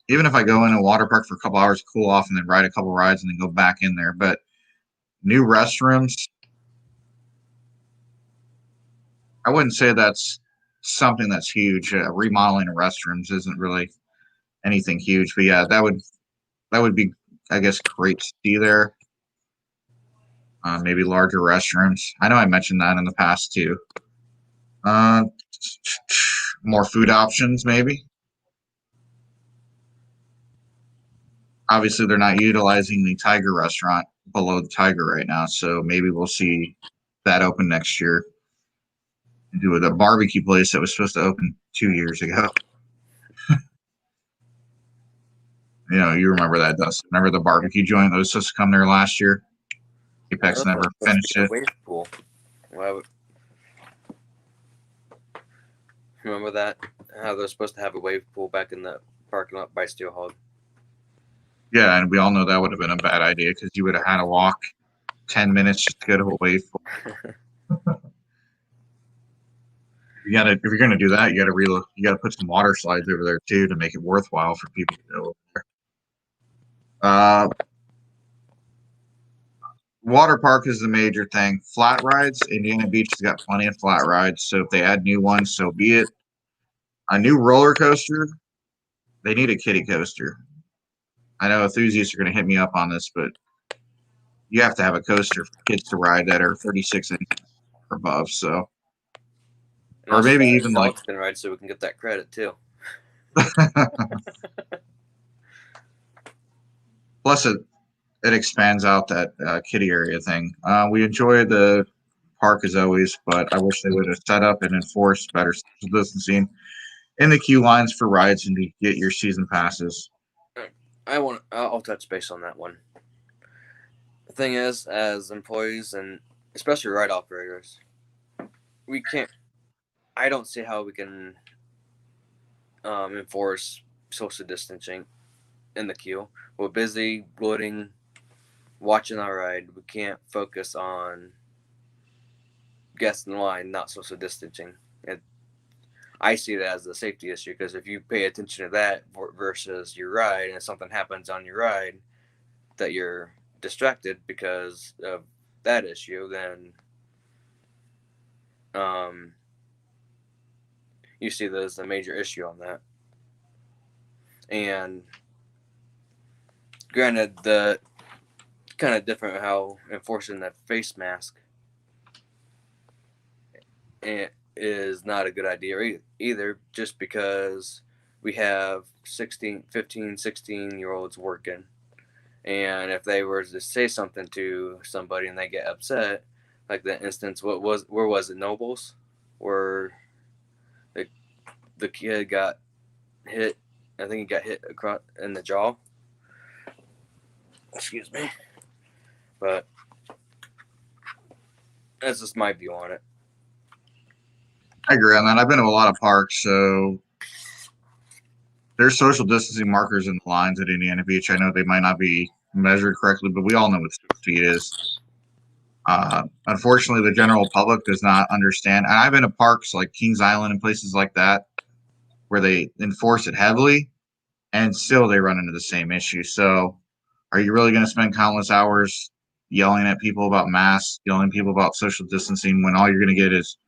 even if I go in a water park for a couple hours to cool off and then ride a couple rides and then go back in there, but new restrooms, I wouldn't say that's something that's huge. Remodeling of restrooms isn't really anything huge, but yeah, that would be, I guess, great to see there. Maybe larger restrooms. I know I mentioned that in the past too. More food options, maybe. Obviously, they're not utilizing the Tiger restaurant below the Tiger right now, so maybe we'll see that open next year. Do with a barbecue place that was supposed to open 2 years ago. You remember that, Dustin. Remember the barbecue joint that was supposed to come there last year? Apex never finished it. Wave pool. Remember that? How they're supposed to have a wave pool back in the parking lot by Steel Hog. Yeah, and we all know that would have been a bad idea because you would have had to walk 10 minutes just to go to a wave pool. If you're gonna do that, you gotta put some water slides over there too to make it worthwhile for people to go over there. Water park is the major thing. Flat rides, Indiana Beach has got plenty of flat rides, so if they add new ones, so be it. A new roller coaster, they need a kiddie coaster. I know enthusiasts are going to hit me up on this, but you have to have a coaster for kids to ride that are 36 inches or above. So, or maybe even like can ride, so we can get that credit too. Plus, it expands out that kiddie area thing. We enjoy the park as always, but I wish they would have set up and enforced better social distancing in the queue lines for rides and to get your season passes. I'll touch base on that one. The thing is, as employees and especially ride operators, I don't see how we can enforce social distancing in the queue. We're busy loading, watching our ride. We can't focus on guests in line, not social distancing. I see that as a safety issue because if you pay attention to that versus your ride, and if something happens on your ride that you're distracted because of that issue, then you see there's a major issue on that. And granted, the kind of different how enforcing that face mask is not a good idea either, just because we have 15, 16-year-olds working. And if they were to say something to somebody and they get upset, like that instance, where was it, Nobles? Where the kid got hit, I think he got hit across in the jaw. Excuse me. But that's just my view on it. I agree on that. I've been to a lot of parks, so there's social distancing markers in the lines at Indiana Beach. I know they might not be measured correctly, but we all know what 6 feet is. Unfortunately, the general public does not understand. And I've been to parks like Kings Island and places like that where they enforce it heavily, and still they run into the same issue. So are you really going to spend countless hours yelling at people about masks, yelling at people about social distancing when all you're going to get is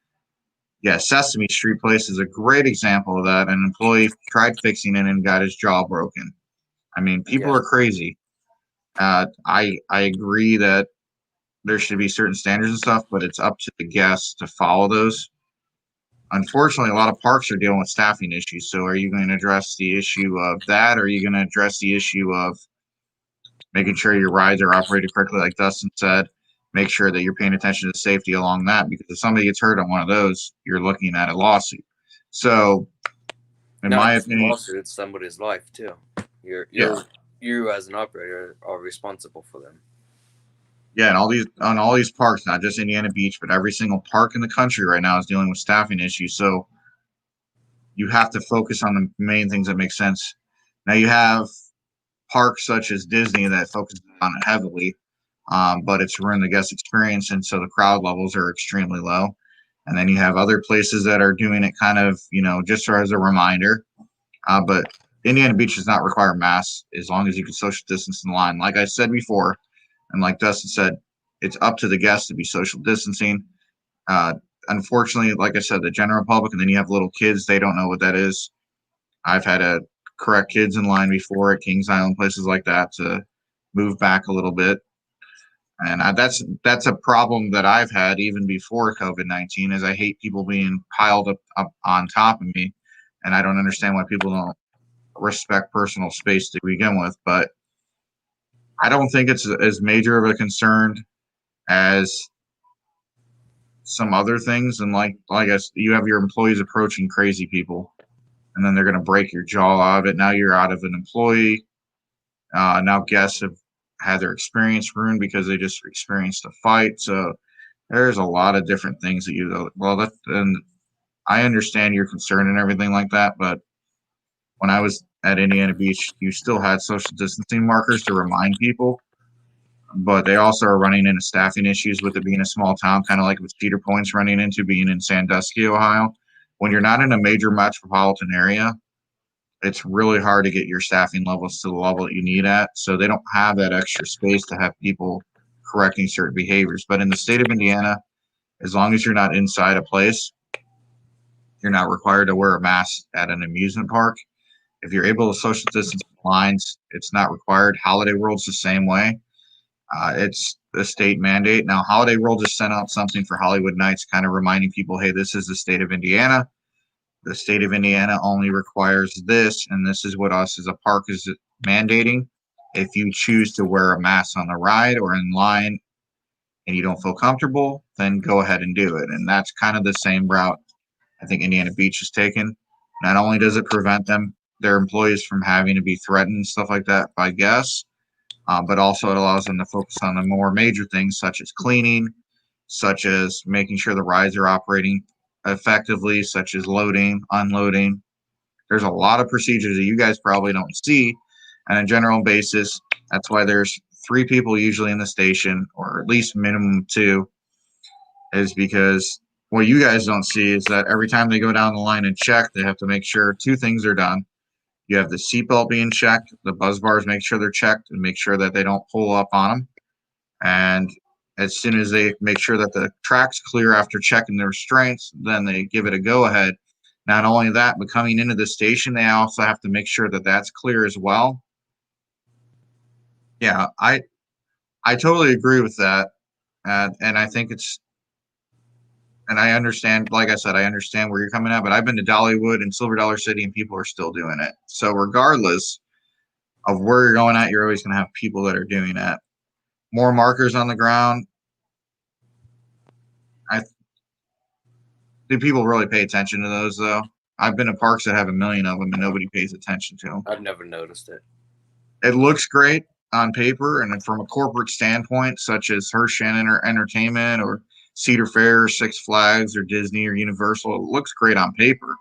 Yeah, Sesame Street Place is a great example of that. An employee tried fixing it and got his jaw broken. I mean, people Yeah. are crazy. I agree that there should be certain standards and stuff, but it's up to the guests to follow those. Unfortunately, a lot of parks are dealing with staffing issues. So, are you going to address the issue of that, or are you going to address the issue of making sure your rides are operated correctly, like Dustin said? Make sure that you're paying attention to safety along that, because if somebody gets hurt on one of those, you're looking at a lawsuit. So, in Not my just a opinion, lawsuit, it's somebody's life too. You're yeah, you're you as an operator are responsible for them. yeah, and all these parks, not just Indiana Beach, but every single park in the country right now is dealing with staffing issues. So you have to focus on the main things that make sense. Now you have parks such as Disney that focuses on it heavily, but it's ruined the guest experience, and so the crowd levels are extremely low. And then you have other places that are doing it kind of, just as a reminder. But Indiana Beach does not require masks as long as you can social distance in the line. Like I said before, and like Dustin said, it's up to the guests to be social distancing. Uh, Unfortunately, like I said, the general public, and then you have little kids, they don't know what that is. I've had to correct kids in line before at Kings Island, places like that, to move back a little bit. And that's a problem that I've had even before COVID-19. Is I hate people being piled up on top of me, and I don't understand why people don't respect personal space to begin with. But I don't think it's as major of a concern as some other things. And like I said, you have your employees approaching crazy people, and then they're going to break your jaw out of it. Now you're out of an employee. Now guests have had their experience ruined because they just experienced a fight. So there's a lot of different things that and I understand your concern and everything like that, but when I was at Indiana Beach, you still had social distancing markers to remind people, but they also are running into staffing issues with it being a small town, kind of like with Cedar Point's running into being in Sandusky, Ohio. When you're not in a major metropolitan area, it's really hard to get your staffing levels to the level that you need at. So they don't have that extra space to have people correcting certain behaviors. But in the state of Indiana, as long as you're not inside a place, you're not required to wear a mask at an amusement park. If you're able to social distance lines, it's not required. Holiday World's the same way. It's a state mandate. Now, Holiday World just sent out something for Hollywood Nights, kind of reminding people, hey, this is the state of Indiana. The state of Indiana only requires this, and this is what us as a park is mandating. If you choose to wear a mask on the ride or in line and you don't feel comfortable, then go ahead and do it. And that's kind of the same route I think Indiana Beach has taken. Not only does it prevent their employees from having to be threatened and stuff like that by guests, but also it allows them to focus on the more major things such as cleaning, such as making sure the rides are operating effectively, such as loading, unloading. There's a lot of procedures that you guys probably don't see on a general basis. That's why there's 3 people usually in the station, or at least minimum 2, is because what you guys don't see is that every time they go down the line and check, they have to make sure 2 things are done. You have the seatbelt being checked, the buzz bars make sure they're checked and make sure that they don't pull up on them. And as soon as they make sure that the track's clear after checking the restraints, then they give it a go ahead. Not only that, but coming into the station, they also have to make sure that that's clear as well. Yeah, I totally agree with that, and I think and I understand. Like I said, I understand where you're coming at. But I've been to Dollywood and Silver Dollar City, and people are still doing it. So regardless of where you're going at, you're always going to have people that are doing it. More markers on the ground. I Do people really pay attention to those though? I've been to parks that have a million of them and nobody pays attention to them. I've never noticed it. It looks great on paper, and from a corporate standpoint, such as Hershey Entertainment or Cedar Fair, or Six Flags, or Disney or Universal, it looks great on paper.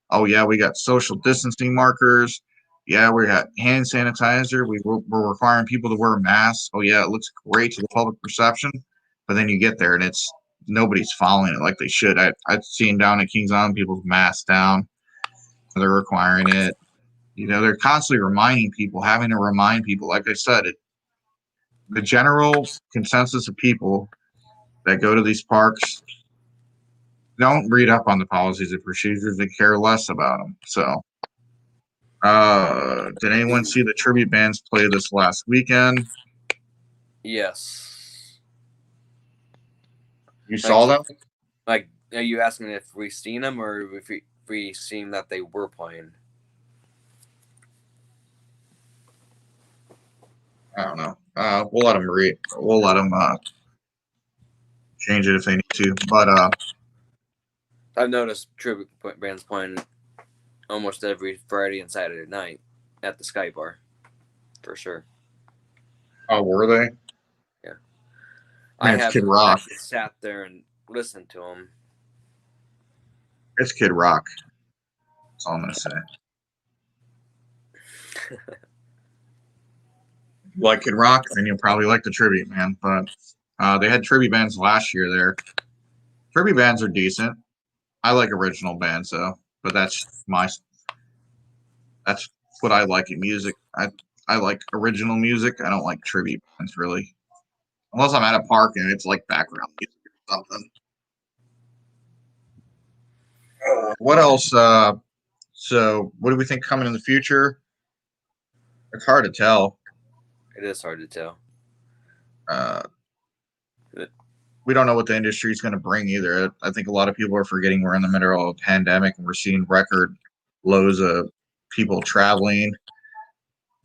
Oh yeah, we got social distancing markers. Yeah, we got hand sanitizer. We're requiring people to wear masks. Oh yeah, it looks great to the public perception. But then you get there and it's nobody's following it like they should. I've seen down at Kings Island people's masks down. They're requiring it. They're constantly reminding people, having to remind people. Like I said, the general consensus of people that go to these parks don't read up on the policies and procedures. They care less about them. So, did anyone see the tribute bands play this last weekend? Yes. You saw them? Like, are you asking if we seen them or if we seen that they were playing? I don't know. We'll let them read. We'll let them change it if they need to. But I've noticed tribute bands playing almost every Friday and Saturday night at the Sky Bar, for sure. oh, were they? Yeah, I Man, it's Kid haven't Rock. actually sat there and listened to them. It's Kid Rock. That's all I'm gonna say. Like Kid Rock, then you'll probably like the tribute band. But they had tribute bands last year there. Tribute bands are decent. I like original bands though, but that's what I like in music. I like original music. I don't like tribute bands really, unless I'm at a park and it's like background music or something. What else? So what do we think coming in the future? It's hard to tell. It is hard to tell. Uh, we don't know what the industry is going to bring either. I think a lot of people are forgetting we're in the middle of a pandemic and we're seeing record lows of people traveling.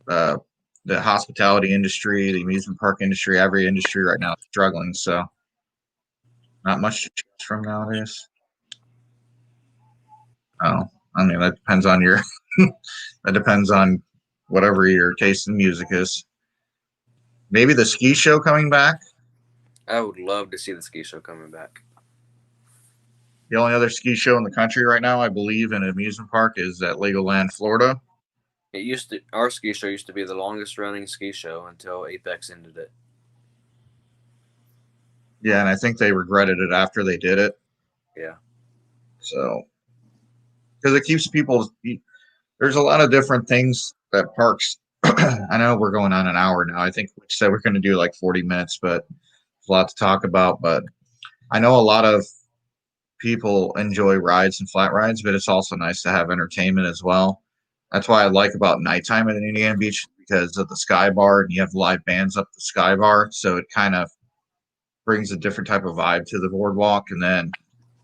Uh, the hospitality industry, the amusement park industry, every industry right now is struggling. So not much to choose from nowadays. Oh, I mean that depends on your that depends on whatever your taste in music is. Maybe the ski show coming back. I would love to see the ski show coming back. The only other ski show in the country right now, I believe, in an amusement park is at Legoland, Florida. Our ski show used to be the longest running ski show until Apex ended it. Yeah, and I think they regretted it after they did it. Yeah. So, because it keeps people, there's a lot of different things that parks. I know we're going on an hour now. I think we said we're going to do like 40 minutes, but there's a lot to talk about. But I know a lot of people enjoy rides and flat rides, but it's also nice to have entertainment as well. That's why I like about nighttime at Indiana Beach because of the Sky Bar and you have live bands up the Sky Bar, so it kind of brings a different type of vibe to the boardwalk. And then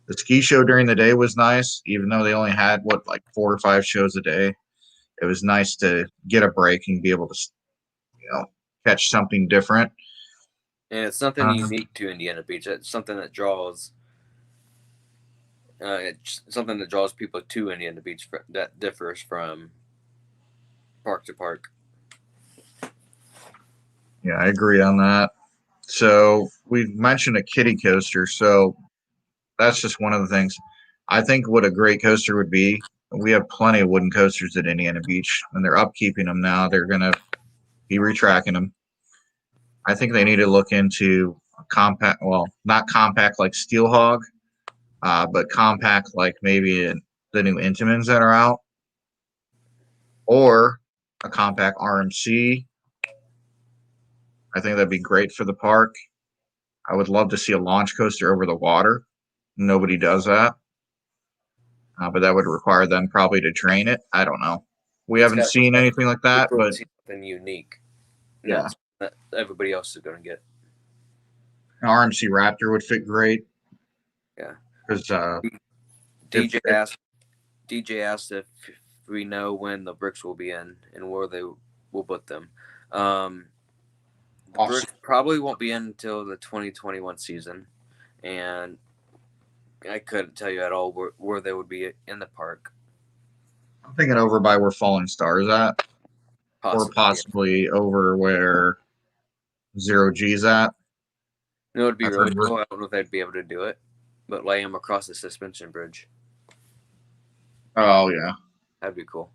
the ski show during the day was nice, even though they only had like 4 or 5 shows a day. It was nice to get a break and be able to, you know, catch something different. And it's something unique to Indiana Beach. It's something that draws. It's something that draws people to Indiana Beach that differs from park to park. Yeah, I agree on that. So we mentioned a kiddie coaster. So that's just one of the things. I think what a great coaster would be. We have plenty of wooden coasters at Indiana Beach, and they're upkeeping them now. They're going to be retracking them. I think they need to look into a compact, well, not compact like Steel Hog, but compact like maybe the new Intamins that are out, or a compact RMC. I think that'd be great for the park. I would love to see a launch coaster over the water. Nobody does that, but that would require them probably to train it. I don't know. We haven't seen anything like that, but something unique. yeah, that everybody else is going to get. an RMC Raptor would fit great. Yeah, because DJ asked if we know when the bricks will be in and where they will put them. The bricks probably won't be in until the 2021 season, and I couldn't tell you at all where they would be in the park. I'm thinking over by where Falling Stars at, or possibly over where Zero G's at. It would be really cool. I don't know if they'd be able to do it, but lay them across the suspension bridge. Oh yeah, that'd be cool.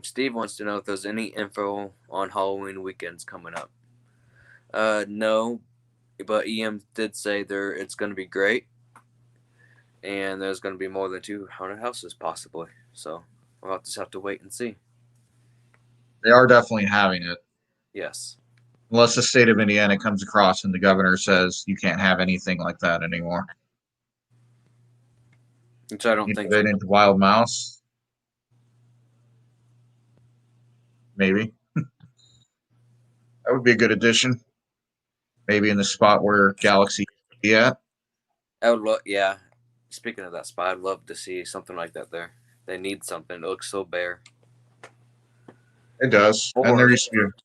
Steve wants to know if there's any info on Halloween weekends coming up. No, but EM did say it's going to be great, and there's going to be more than 2 haunted houses possibly. So we'll just have to wait and see. They are definitely having it. Yes. Unless the state of Indiana comes across and the governor says you can't have anything like that anymore. Which I don't think they Integrate into Wild Mouse. Maybe. That would be a good addition. Maybe in the spot where Galaxy be at. I would love, yeah. Speaking of that spot, I'd love to see something like that there. They need something. It looks so bare. It does. And there Or used to be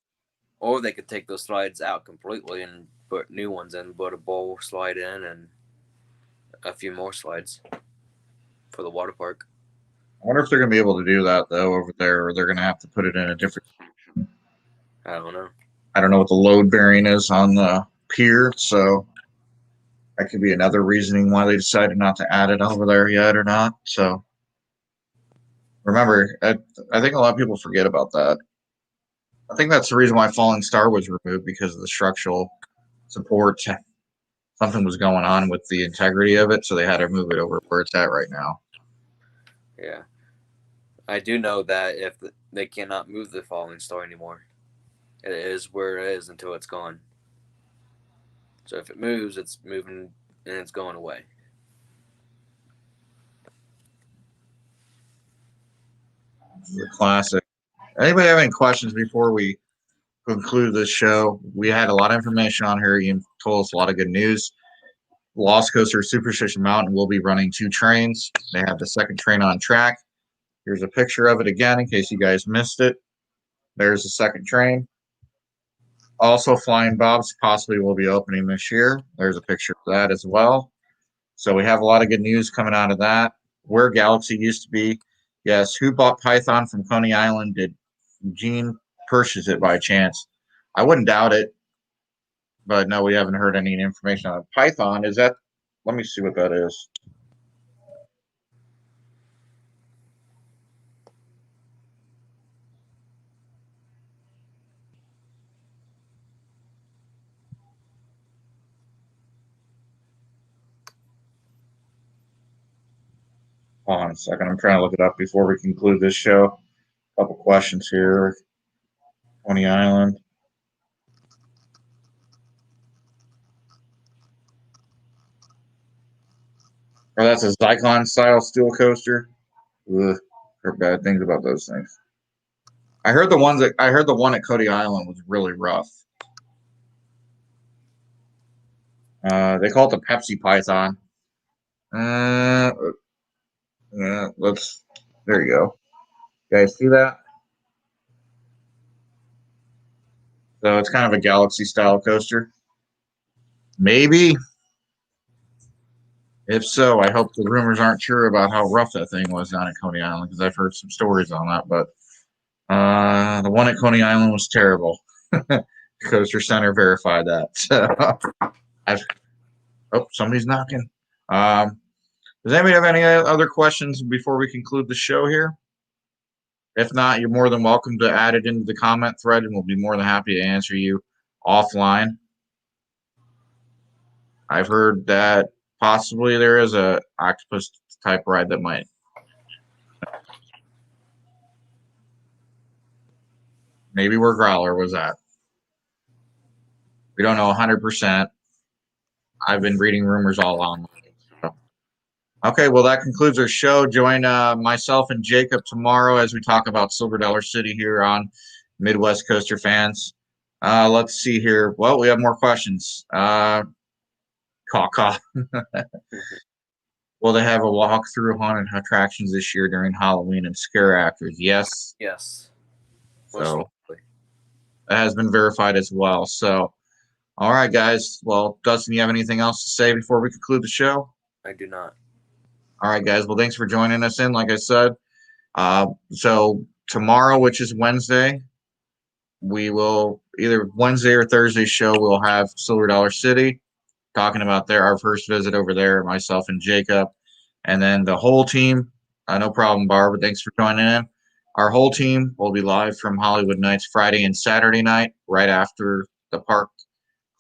or they could take those slides out completely and put new ones in, put a bowl slide in and a few more slides for the water park. I wonder if they're going to be able to do that, though, over there, or they're going to have to put it in a different. I don't know. I don't know what the load bearing is on the pier, so that could be another reasoning why they decided not to add it over there yet or not. So remember, I think a lot of people forget about that. I think that's the reason why Falling Star was removed, because of the structural support. Something was going on with the integrity of it, so they had to move it over where it's at right now. Yeah. I do know that if they cannot move the Falling Star anymore, it is where it is until it's gone. So if it moves, it's moving and it's going away. The classic. Anybody have any questions before we conclude this show? We had a lot of information on here. You told us a lot of good news. Lost Coaster Superstition Mountain will be running 2 trains. They have the second train on track. Here's a picture of it again in case you guys missed it. There's the second train. Also, Flying Bob's possibly will be opening this year. There's a picture of that as well. So we have a lot of good news coming out of that. Where Galaxy used to be. Yes, who bought Python from Coney Island? Did Gene purchase it by chance? I wouldn't doubt it. But no, we haven't heard any information on it. Python, is that? Let me see what that is. Hold on a second. I'm trying to look it up before we conclude this show. A couple questions here. Coney Island. Oh, that's a Zyklon style steel coaster. Ugh, heard bad things about those things. I heard the one at Coney Island was really rough. They call it the Pepsi Python. Yeah, let's. There you go. You guys see that? So it's kind of a Galaxy style coaster. Maybe. If so, I hope the rumors aren't true about how rough that thing was down at Coney Island, because I've heard some stories on that. But the one at Coney Island was terrible. Coaster Center verified that. So, somebody's knocking. Does anybody have any other questions before we conclude the show here? If not, you're more than welcome to add it into the comment thread, and we'll be more than happy to answer you offline. I've heard that possibly there is a octopus type ride that might. Maybe where Growler was at. We don't know 100%. I've been reading rumors all along. So. Okay, well, that concludes our show. Join myself and Jacob tomorrow as we talk about Silver Dollar City here on Midwest Coaster Fans. Let's see here. Well, we have more questions. Caw. Will they have a walk through haunted attractions this year during Halloween and scare actors? Yes. Yes. So that has been verified as well. So, all right, guys. Well, Dustin, you have anything else to say before we conclude the show? I do not. All right, guys. Well, thanks for joining us in, like I said. So tomorrow, which is Wednesday, we will either Wednesday or Thursday show, we'll have Silver Dollar City talking about our first visit over there, myself and Jacob. And then the whole team, no problem, Barbara. Thanks for joining in. Our whole team will be live from Hollywood Nights Friday and Saturday night, right after the park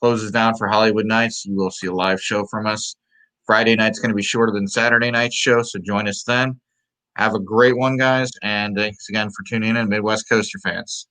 closes down for Hollywood Nights. You will see a live show from us. Friday night's going to be shorter than Saturday night's show, so join us then. Have a great one, guys, and thanks again for tuning in, Midwest Coaster Fans.